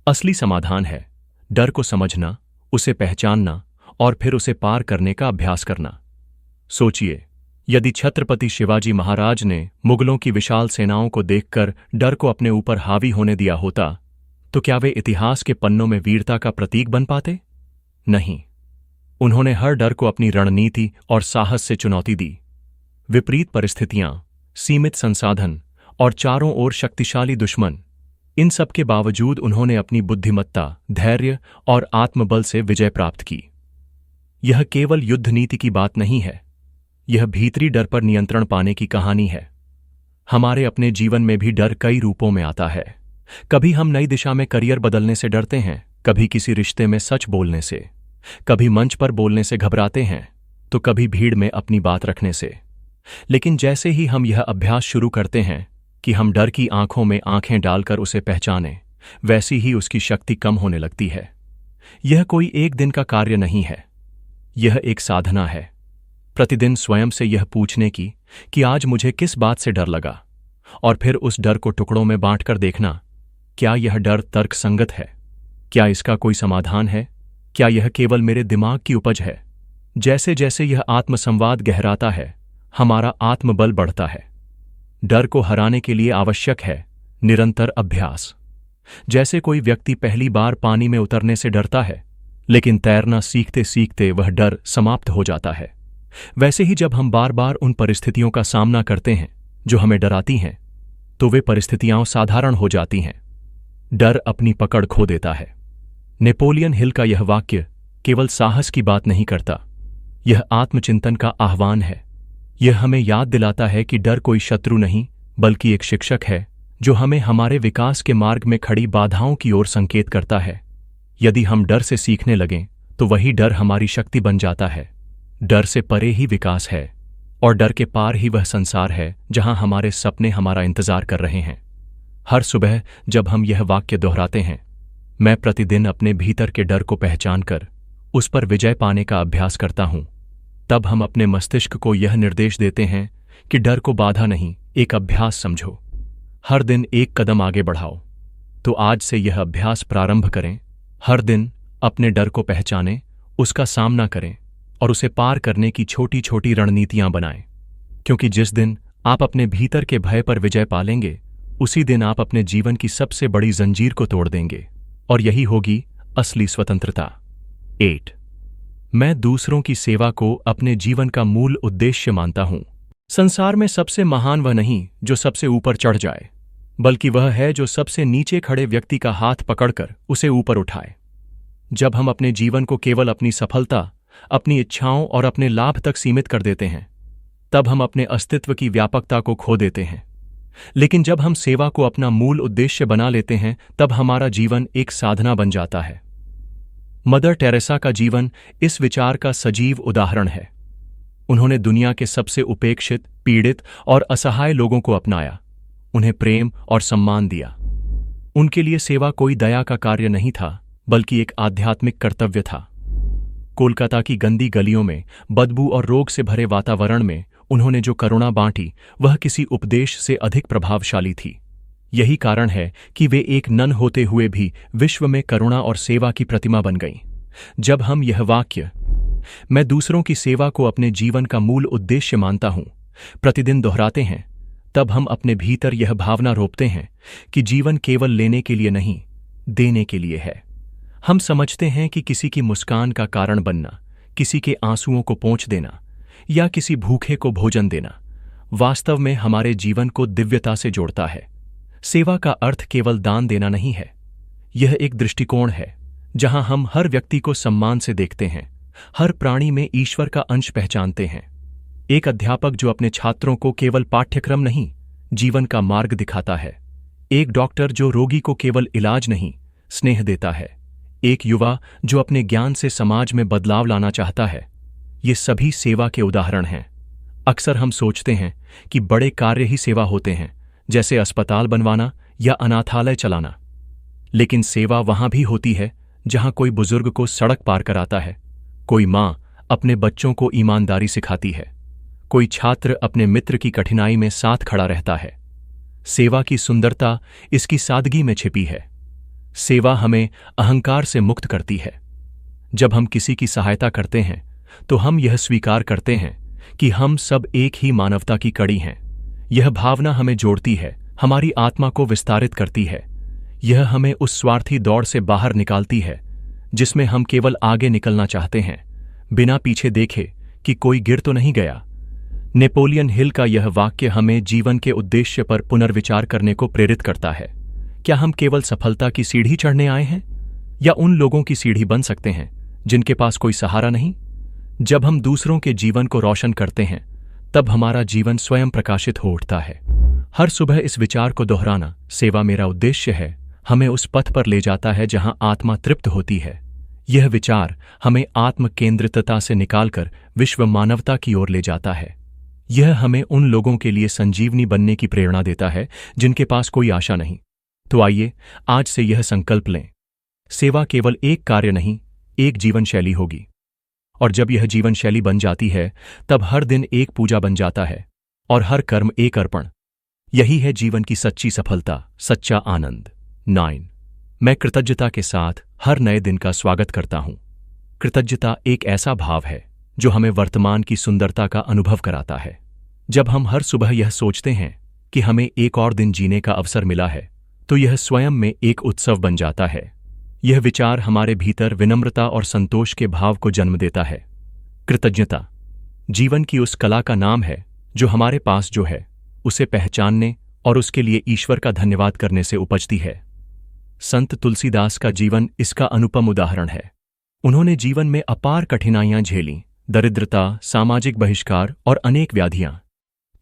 असली समाधान है डर को समझना, उसे पहचानना और फिर उसे पार करने का अभ्यास करना। सोचिए, यदि छत्रपति शिवाजी महाराज ने मुगलों की विशाल सेनाओं को देखकर डर को अपने ऊपर हावी होने दिया होता, तो क्या वे इतिहास के पन्नों में वीरता का प्रतीक बन पाते? नहीं। उन्होंने हर डर को अपनी रणनीति और साहस से चुनौती दी। विपरीत परिस्थितियां, सीमित संसाधन और चारों ओर शक्तिशाली दुश्मन, इन सब के बावजूद उन्होंने अपनी बुद्धिमत्ता, धैर्य और आत्मबल से विजय प्राप्त की। यह केवल युद्ध नीति की बात नहीं है, यह भीतरी डर पर नियंत्रण पाने की कहानी है। हमारे अपने जीवन में भी डर कई रूपों में आता है। कभी हम नई दिशा में करियर बदलने से डरते हैं, कभी किसी रिश्ते में सच बोलने से, कभी मंच पर बोलने से घबराते हैं, तो कभी भीड़ में अपनी बात रखने से। लेकिन जैसे ही हम यह अभ्यास शुरू करते हैं कि हम डर की आंखों में आंखें डालकर उसे पहचानें, वैसी ही उसकी शक्ति कम होने लगती है। यह कोई एक दिन का कार्य नहीं है, यह एक साधना है। प्रतिदिन स्वयं से यह पूछने की कि आज मुझे किस बात से डर लगा, और फिर उस डर को टुकड़ों में बांटकर देखना, क्या यह डर तर्कसंगत है? क्या इसका कोई समाधान है? क्या यह केवल मेरे दिमाग की उपज है? जैसे जैसे यह आत्मसंवाद गहराता है, हमारा आत्मबल बढ़ता है। डर को हराने के लिए आवश्यक है निरंतर अभ्यास। जैसे कोई व्यक्ति पहली बार पानी में उतरने से डरता है, लेकिन तैरना सीखते सीखते वह डर समाप्त हो जाता है, वैसे ही जब हम बार बार उन परिस्थितियों का सामना करते हैं जो हमें डराती हैं, तो वे परिस्थितियां साधारण हो जाती हैं। डर अपनी पकड़ खो देता है। नेपोलियन हिल का यह वाक्य केवल साहस की बात नहीं करता, यह आत्मचिंतन का आह्वान है। यह हमें याद दिलाता है कि डर कोई शत्रु नहीं, बल्कि एक शिक्षक है जो हमें हमारे विकास के मार्ग में खड़ी बाधाओं की ओर संकेत करता है। यदि हम डर से सीखने लगें तो वही डर हमारी शक्ति बन जाता है। डर से परे ही विकास है, और डर के पार ही वह संसार है जहां हमारे सपने हमारा इंतजार कर रहे हैं। हर सुबह जब हम यह वाक्य दोहराते हैं, मैं प्रतिदिन अपने भीतर के डर को पहचान कर उस पर विजय पाने का अभ्यास करता हूं, तब हम अपने मस्तिष्क को यह निर्देश देते हैं कि डर को बाधा नहीं, एक अभ्यास समझो। हर दिन एक कदम आगे बढ़ाओ। तो आज से यह अभ्यास प्रारंभ करें। हर दिन अपने डर को पहचानें, उसका सामना करें और उसे पार करने की छोटी छोटी रणनीतियां बनाएं। क्योंकि जिस दिन आप अपने भीतर के भय पर विजय पालेंगे, उसी दिन आप अपने जीवन की सबसे बड़ी जंजीर को तोड़ देंगे, और यही होगी असली स्वतंत्रता। 8. मैं दूसरों की सेवा को अपने जीवन का मूल उद्देश्य मानता हूं। संसार में सबसे महान वह नहीं जो सबसे ऊपर चढ़ जाए, बल्कि वह है जो सबसे नीचे खड़े व्यक्ति का हाथ पकड़कर उसे ऊपर उठाए। जब हम अपने जीवन को केवल अपनी सफलता, अपनी इच्छाओं और अपने लाभ तक सीमित कर देते हैं, तब हम अपने अस्तित्व की व्यापकता को खो देते हैं। लेकिन जब हम सेवा को अपना मूल उद्देश्य बना लेते हैं, तब हमारा जीवन एक साधना बन जाता है। मदर टेरेसा का जीवन इस विचार का सजीव उदाहरण है। उन्होंने दुनिया के सबसे उपेक्षित, पीड़ित और असहाय लोगों को अपनाया, उन्हें प्रेम और सम्मान दिया। उनके लिए सेवा कोई दया का कार्य नहीं था, बल्कि एक आध्यात्मिक कर्तव्य था। कोलकाता की गंदी गलियों में, बदबू और रोग से भरे वातावरण में उन्होंने जो करुणा बांटी, वह किसी उपदेश से अधिक प्रभावशाली थी। यही कारण है कि वे एक नन होते हुए भी विश्व में करुणा और सेवा की प्रतिमा बन गईं। जब हम यह वाक्य, मैं दूसरों की सेवा को अपने जीवन का मूल उद्देश्य मानता हूं, प्रतिदिन दोहराते हैं, तब हम अपने भीतर यह भावना रोपते हैं कि जीवन केवल लेने के लिए नहीं, देने के लिए है। हम समझते हैं कि किसी की मुस्कान का कारण बनना, किसी के आंसुओं को पोंछ देना, या किसी भूखे को भोजन देना वास्तव में हमारे जीवन को दिव्यता से जोड़ता है। सेवा का अर्थ केवल दान देना नहीं है, यह एक दृष्टिकोण है जहां हम हर व्यक्ति को सम्मान से देखते हैं, हर प्राणी में ईश्वर का अंश पहचानते हैं। एक अध्यापक जो अपने छात्रों को केवल पाठ्यक्रम नहीं, जीवन का मार्ग दिखाता है। एक डॉक्टर जो रोगी को केवल इलाज नहीं, स्नेह देता है। एक युवा जो अपने ज्ञान से समाज में बदलाव लाना चाहता है। ये सभी सेवा के उदाहरण हैं। अक्सर हम सोचते हैं कि बड़े कार्य ही सेवा होते हैं, जैसे अस्पताल बनवाना या अनाथालय चलाना। लेकिन सेवा वहां भी होती है जहां कोई बुजुर्ग को सड़क पार कराता है, कोई मां अपने बच्चों को ईमानदारी सिखाती है, कोई छात्र अपने मित्र की कठिनाई में साथ खड़ा रहता है। सेवा की सुंदरता इसकी सादगी में छिपी है। सेवा हमें अहंकार से मुक्त करती है। जब हम किसी की सहायता करते हैं तो हम यह स्वीकार करते हैं कि हम सब एक ही मानवता की कड़ी हैं। यह भावना हमें जोड़ती है, हमारी आत्मा को विस्तारित करती है। यह हमें उस स्वार्थी दौड़ से बाहर निकालती है जिसमें हम केवल आगे निकलना चाहते हैं, बिना पीछे देखे कि कोई गिर तो नहीं गया। नेपोलियन हिल का यह वाक्य हमें जीवन के उद्देश्य पर पुनर्विचार करने को प्रेरित करता है। क्या हम केवल सफलता की सीढ़ी चढ़ने आए हैं, या उन लोगों की सीढ़ी बन सकते हैं जिनके पास कोई सहारा नहीं? जब हम दूसरों के जीवन को रोशन करते हैं तब हमारा जीवन स्वयं प्रकाशित हो उठता है। हर सुबह इस विचार को दोहराना, सेवा मेरा उद्देश्य है, हमें उस पथ पर ले जाता है जहां आत्मा तृप्त होती है। यह विचार हमें आत्म केंद्रितता से निकालकर विश्व मानवता की ओर ले जाता है। यह हमें उन लोगों के लिए संजीवनी बनने की प्रेरणा देता है जिनके पास कोई आशा नहीं। तो आइए आज से यह संकल्प लें, सेवा केवल एक कार्य नहीं, एक जीवन शैली होगी। और जब यह जीवन शैली बन जाती है तब हर दिन एक पूजा बन जाता है और हर कर्म एक अर्पण। यही है जीवन की सच्ची सफलता, सच्चा आनंद। 9 मैं कृतज्ञता के साथ हर नए दिन का स्वागत करता हूं। कृतज्ञता एक ऐसा भाव है जो हमें वर्तमान की सुंदरता का अनुभव कराता है। जब हम हर सुबह यह सोचते हैं कि हमें एक और दिन जीने का अवसर मिला है, तो यह स्वयं में एक उत्सव बन जाता है। यह विचार हमारे भीतर विनम्रता और संतोष के भाव को जन्म देता है। कृतज्ञता जीवन की उस कला का नाम है जो हमारे पास जो है उसे पहचानने और उसके लिए ईश्वर का धन्यवाद करने से उपजती है। संत तुलसीदास का जीवन इसका अनुपम उदाहरण है। उन्होंने जीवन में अपार कठिनाइयां झेलीं, दरिद्रता, सामाजिक बहिष्कार और अनेक व्याधियां।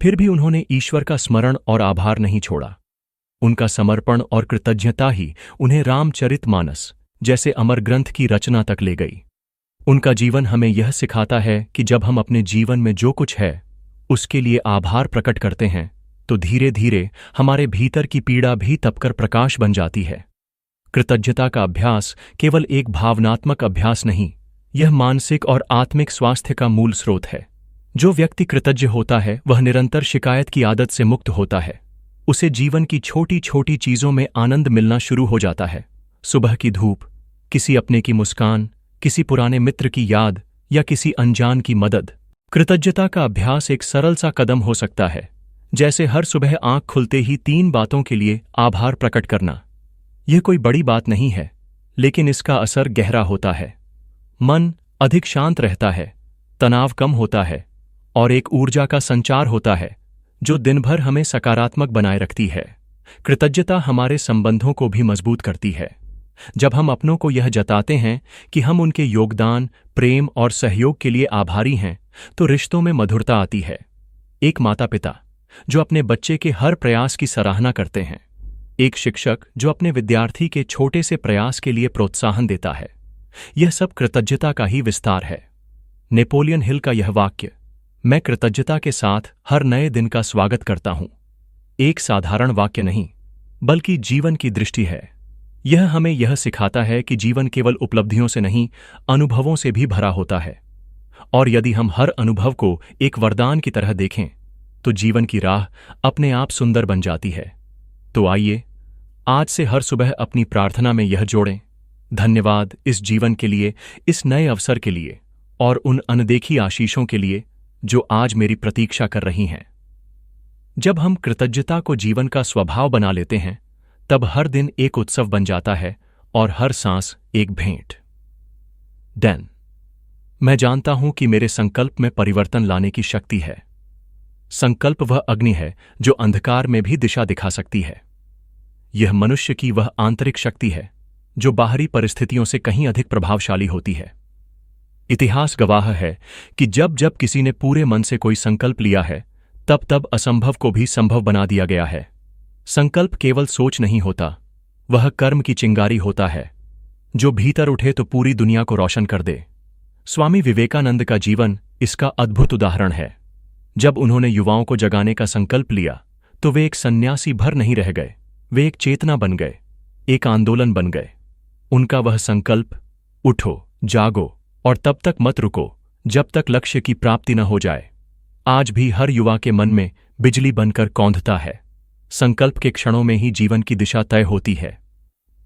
फिर भी उन्होंने ईश्वर का स्मरण और आभार नहीं छोड़ा। उनका समर्पण और कृतज्ञता ही उन्हें रामचरितमानस जैसे अमर ग्रंथ की रचना तक ले गई। उनका जीवन हमें यह सिखाता है कि जब हम अपने जीवन में जो कुछ है उसके लिए आभार प्रकट करते हैं तो धीरे धीरे हमारे भीतर की पीड़ा भी तपकर प्रकाश बन जाती है। कृतज्ञता का अभ्यास केवल एक भावनात्मक अभ्यास नहीं, यह मानसिक और आत्मिक स्वास्थ्य का मूल स्रोत है। जो व्यक्ति कृतज्ञ होता है वह निरंतर शिकायत की आदत से मुक्त होता है। उसे जीवन की छोटी छोटी चीजों में आनंद मिलना शुरू हो जाता है। सुबह की धूप, किसी अपने की मुस्कान, किसी पुराने मित्र की याद या किसी अनजान की मदद। कृतज्ञता का अभ्यास एक सरल सा कदम हो सकता है, जैसे हर सुबह आंख खुलते ही 3 बातों के लिए आभार प्रकट करना। यह कोई बड़ी बात नहीं है, लेकिन इसका असर गहरा होता है। मन अधिक शांत रहता है, तनाव कम होता है और एक ऊर्जा का संचार होता है जो दिन भर हमें सकारात्मक बनाए रखती है। कृतज्ञता हमारे संबंधों को भी मजबूत करती है। जब हम अपनों को यह जताते हैं कि हम उनके योगदान, प्रेम और सहयोग के लिए आभारी हैं, तो रिश्तों में मधुरता आती है। एक माता पिता जो अपने बच्चे के हर प्रयास की सराहना करते हैं, एक शिक्षक जो अपने विद्यार्थी के छोटे से प्रयास के लिए प्रोत्साहन देता है, यह सब कृतज्ञता का ही विस्तार है। नेपोलियन हिल का यह वाक्य, मैं कृतज्ञता के साथ हर नए दिन का स्वागत करता हूं, एक साधारण वाक्य नहीं बल्कि जीवन की दृष्टि है। यह हमें यह सिखाता है कि जीवन केवल उपलब्धियों से नहीं, अनुभवों से भी भरा होता है। और यदि हम हर अनुभव को एक वरदान की तरह देखें तो जीवन की राह अपने आप सुंदर बन जाती है। तो आइए आज से हर सुबह अपनी प्रार्थना में यह जोड़ें, धन्यवाद इस जीवन के लिए, इस नए अवसर के लिए और उन अनदेखी आशीषों के लिए जो आज मेरी प्रतीक्षा कर रही हैं। जब हम कृतज्ञता को जीवन का स्वभाव बना लेते हैं तब हर दिन एक उत्सव बन जाता है और हर सांस एक भेंट। 10 मैं जानता हूं कि मेरे संकल्प में परिवर्तन लाने की शक्ति है। संकल्प वह अग्नि है जो अंधकार में भी दिशा दिखा सकती है। यह मनुष्य की वह आंतरिक शक्ति है जो बाहरी परिस्थितियों से कहीं अधिक प्रभावशाली होती है। इतिहास गवाह है कि जब जब किसी ने पूरे मन से कोई संकल्प लिया है, तब तब असंभव को भी संभव बना दिया गया है। संकल्प केवल सोच नहीं होता, वह कर्म की चिंगारी होता है जो भीतर उठे तो पूरी दुनिया को रोशन कर दे। स्वामी विवेकानंद का जीवन इसका अद्भुत उदाहरण है। जब उन्होंने युवाओं को जगाने का संकल्प लिया तो वे एक सन्यासी भर नहीं रह गए, वे एक चेतना बन गए, एक आंदोलन बन गए। उनका वह संकल्प, उठो, जागो और तब तक मत रुको जब तक लक्ष्य की प्राप्ति न हो जाए, आज भी हर युवा के मन में बिजली बनकर कौंधता है। संकल्प के क्षणों में ही जीवन की दिशा तय होती है।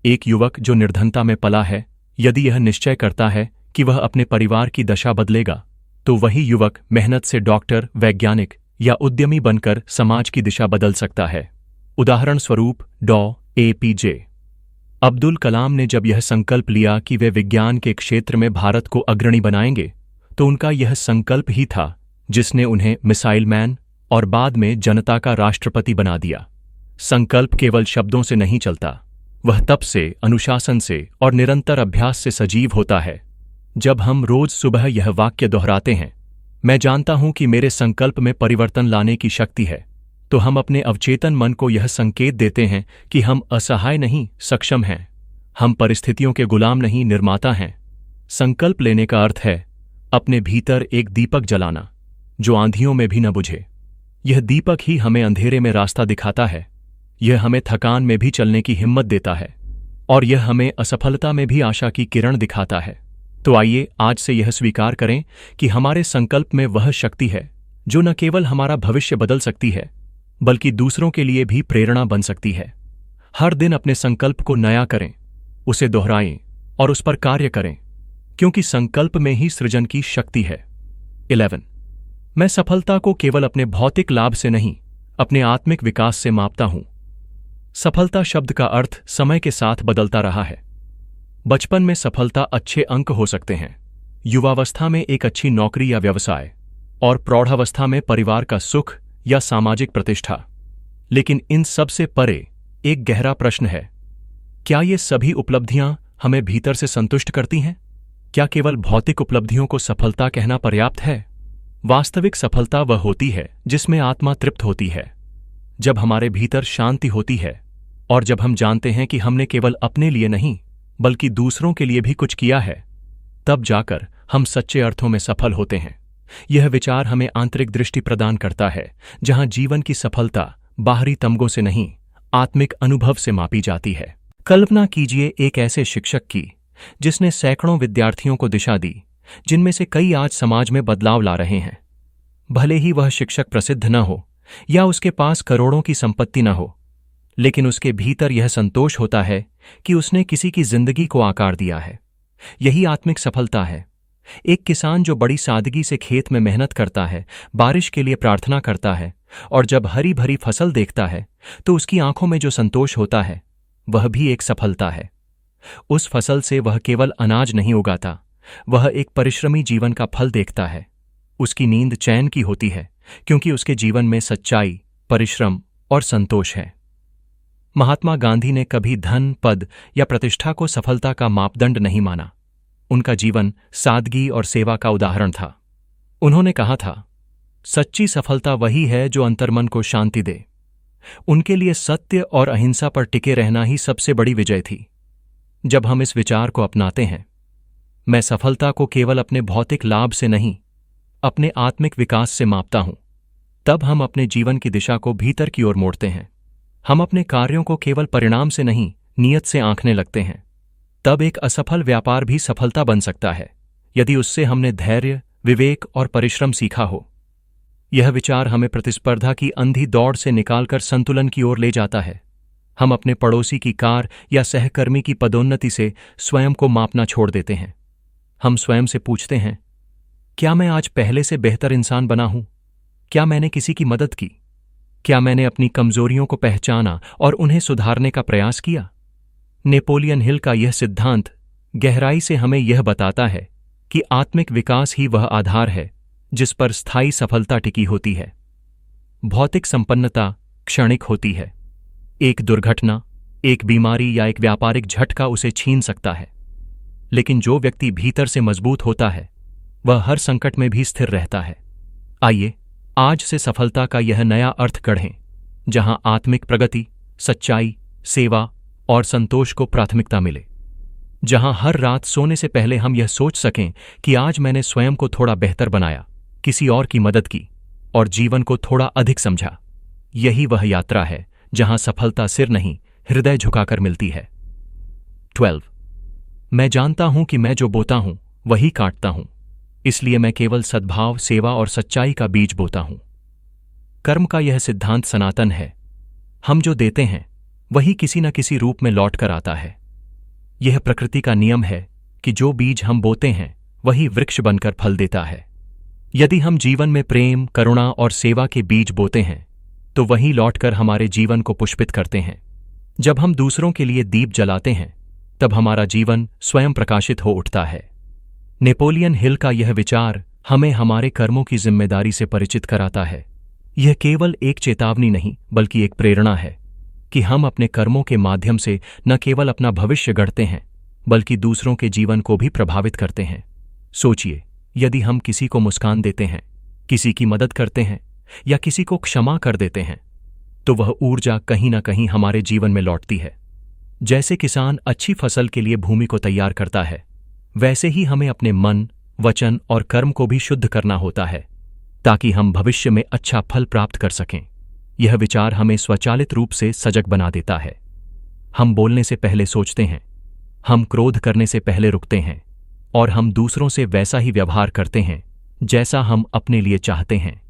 एक युवक जो निर्धनता में पला है, यदि यह निश्चय करता है कि वह अपने परिवार की दशा बदलेगा, तो वही युवक मेहनत से डॉक्टर, वैज्ञानिक या उद्यमी बनकर समाज की दिशा बदल सकता है। उदाहरण स्वरूप डॉ.ए.पी.जे. अब्दुल कलाम ने जब यह संकल्प लिया कि वे विज्ञान के क्षेत्र में भारत को अग्रणी बनाएंगे, तो उनका यह संकल्प ही था जिसने उन्हें मिसाइल मैन और बाद में जनता का राष्ट्रपति बना दिया। संकल्प केवल शब्दों से नहीं चलता, वह तप से, अनुशासन से और निरंतर अभ्यास से सजीव होता है। जब हम रोज सुबह यह वाक्य दोहराते हैं, मैं जानता हूं कि मेरे संकल्प में परिवर्तन लाने की शक्ति है, तो हम अपने अवचेतन मन को यह संकेत देते हैं कि हम असहाय नहीं, सक्षम हैं। हम परिस्थितियों के गुलाम नहीं, निर्माता हैं। संकल्प लेने का अर्थ है अपने भीतर एक दीपक जलाना जो आंधियों में भी न बुझे। यह दीपक ही हमें अंधेरे में रास्ता दिखाता है, यह हमें थकान में भी चलने की हिम्मत देता है और यह हमें असफलता में भी आशा की किरण दिखाता है। तो आइए आज से यह स्वीकार करें कि हमारे संकल्प में वह शक्ति है जो न केवल हमारा भविष्य बदल सकती है, बल्कि दूसरों के लिए भी प्रेरणा बन सकती है। हर दिन अपने संकल्प को नया करें, उसे दोहराएं और उस पर कार्य करें, क्योंकि संकल्प में ही सृजन की शक्ति है। 11. मैं सफलता को केवल अपने भौतिक लाभ से नहीं, अपने आत्मिक विकास से मापता हूं। सफलता शब्द का अर्थ समय के साथ बदलता रहा है। बचपन में सफलता अच्छे अंक हो सकते हैं, युवावस्था में एक अच्छी नौकरी या व्यवसाय, और प्रौढ़ावस्था में परिवार का सुख या सामाजिक प्रतिष्ठा। लेकिन इन सब से परे एक गहरा प्रश्न है, क्या ये सभी उपलब्धियां हमें भीतर से संतुष्ट करती हैं? क्या केवल भौतिक उपलब्धियों को सफलता कहना पर्याप्त है? वास्तविक सफलता वह होती है जिसमें आत्मा तृप्त होती है, जब हमारे भीतर शांति होती है और जब हम जानते हैं कि हमने केवल अपने लिए नहीं बल्कि दूसरों के लिए भी कुछ किया है, तब जाकर हम सच्चे अर्थों में सफल होते हैं। यह विचार हमें आंतरिक दृष्टि प्रदान करता है, जहां जीवन की सफलता बाहरी तमगों से नहीं, आत्मिक अनुभव से मापी जाती है। कल्पना कीजिए एक ऐसे शिक्षक की जिसने सैकड़ों विद्यार्थियों को दिशा दी, जिनमें से कई आज समाज में बदलाव ला रहे हैं। भले ही वह शिक्षक प्रसिद्ध न हो या उसके पास करोड़ों की संपत्ति न हो, लेकिन उसके भीतर यह संतोष होता है कि उसने किसी की जिंदगी को आकार दिया है। यही आत्मिक सफलता है। एक किसान जो बड़ी सादगी से खेत में मेहनत करता है, बारिश के लिए प्रार्थना करता है और जब हरी भरी फसल देखता है तो उसकी आंखों में जो संतोष होता है, वह भी एक सफलता है। उस फसल से वह केवल अनाज नहीं उगाता, वह एक परिश्रमी जीवन का फल देखता है। उसकी नींद चैन की होती है, क्योंकि उसके जीवन में सच्चाई, परिश्रम और संतोष है। महात्मा गांधी ने कभी धन, पद या प्रतिष्ठा को सफलता का मापदंड नहीं माना। उनका जीवन सादगी और सेवा का उदाहरण था। उन्होंने कहा था, सच्ची सफलता वही है जो अंतर्मन को शांति दे। उनके लिए सत्य और अहिंसा पर टिके रहना ही सबसे बड़ी विजय थी। जब हम इस विचार को अपनाते हैं, मैं सफलता को केवल अपने भौतिक लाभ से नहीं, अपने आत्मिक विकास से मापता हूं, तब हम अपने जीवन की दिशा को भीतर की ओर मोड़ते हैं। हम अपने कार्यों को केवल परिणाम से नहीं, नियत से आंकने लगते हैं। तब एक असफल व्यापार भी सफलता बन सकता है, यदि उससे हमने धैर्य, विवेक और परिश्रम सीखा हो। यह विचार हमें प्रतिस्पर्धा की अंधी दौड़ से निकालकर संतुलन की ओर ले जाता है। हम अपने पड़ोसी की कार या सहकर्मी की पदोन्नति से स्वयं को मापना छोड़ देते हैं। हम स्वयं से पूछते हैं, क्या मैं आज पहले से बेहतर इंसान बना हूं? क्या मैंने किसी की मदद की? क्या मैंने अपनी कमजोरियों को पहचाना और उन्हें सुधारने का प्रयास किया? नेपोलियन हिल का यह सिद्धांत गहराई से हमें यह बताता है कि आत्मिक विकास ही वह आधार है जिस पर स्थायी सफलता टिकी होती है। भौतिक संपन्नता क्षणिक होती है। एक दुर्घटना, एक बीमारी या एक व्यापारिक झटका उसे छीन सकता है, लेकिन जो व्यक्ति भीतर से मजबूत होता है वह हर संकट में भी स्थिर रहता है। आइए आज से सफलता का यह नया अर्थ गढ़ें, जहां आत्मिक प्रगति, सच्चाई, सेवा और संतोष को प्राथमिकता मिले। जहां हर रात सोने से पहले हम यह सोच सकें कि आज मैंने स्वयं को थोड़ा बेहतर बनाया, किसी और की मदद की और जीवन को थोड़ा अधिक समझा। यही वह यात्रा है जहां सफलता सिर नहीं, हृदय झुकाकर मिलती है। 12 मैं जानता हूं कि मैं जो बोता हूं वही काटता हूं, इसलिए मैं केवल सद्भाव, सेवा और सच्चाई का बीज बोता हूं। कर्म का यह सिद्धांत सनातन है। हम जो देते हैं वही किसी न किसी रूप में लौट कर आता है। यह प्रकृति का नियम है कि जो बीज हम बोते हैं वही वृक्ष बनकर फल देता है। यदि हम जीवन में प्रेम, करुणा और सेवा के बीज बोते हैं तो वही लौटकर हमारे जीवन को पुष्पित करते हैं। जब हम दूसरों के लिए दीप जलाते हैं तब हमारा जीवन स्वयं प्रकाशित हो उठता है। नेपोलियन हिल का यह विचार हमें हमारे कर्मों की जिम्मेदारी से परिचित कराता है। यह केवल एक चेतावनी नहीं बल्कि एक प्रेरणा है कि हम अपने कर्मों के माध्यम से न केवल अपना भविष्य गढ़ते हैं बल्कि दूसरों के जीवन को भी प्रभावित करते हैं। सोचिए, यदि हम किसी को मुस्कान देते हैं, किसी की मदद करते हैं या किसी को क्षमा कर देते हैं तो वह ऊर्जा कहीं ना कहीं हमारे जीवन में लौटती है। जैसे किसान अच्छी फसल के लिए भूमि को तैयार करता है, वैसे ही हमें अपने मन, वचन और कर्म को भी शुद्ध करना होता है ताकि हम भविष्य में अच्छा फल प्राप्त कर सकें। यह विचार हमें स्वचालित रूप से सजग बना देता है। हम बोलने से पहले सोचते हैं, हम क्रोध करने से पहले रुकते हैं और हम दूसरों से वैसा ही व्यवहार करते हैं जैसा हम अपने लिए चाहते हैं।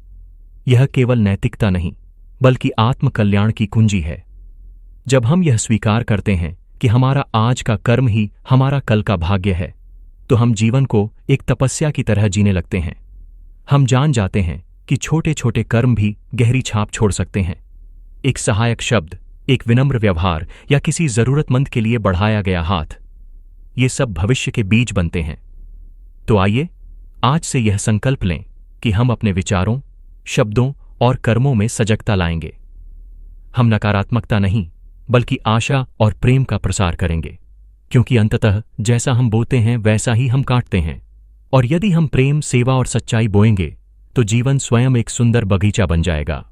यह केवल नैतिकता नहीं बल्कि आत्मकल्याण की कुंजी है। जब हम यह स्वीकार करते हैं कि हमारा आज का कर्म ही हमारा कल का भाग्य है, तो हम जीवन को एक तपस्या की तरह जीने लगते हैं। हम जान जाते हैं कि छोटे छोटे कर्म भी गहरी छाप छोड़ सकते हैं। एक सहायक शब्द, एक विनम्र व्यवहार या किसी जरूरतमंद के लिए बढ़ाया गया हाथ, ये सब भविष्य के बीज बनते हैं। तो आइए आज से यह संकल्प लें कि हम अपने विचारों, शब्दों और कर्मों में सजगता लाएंगे। हम नकारात्मकता नहीं बल्कि आशा और प्रेम का प्रसार करेंगे, क्योंकि अंततः जैसा हम बोते हैं वैसा ही हम काटते हैं। और यदि हम प्रेम, सेवा और सच्चाई बोएंगे तो जीवन स्वयं एक सुंदर बगीचा बन जाएगा।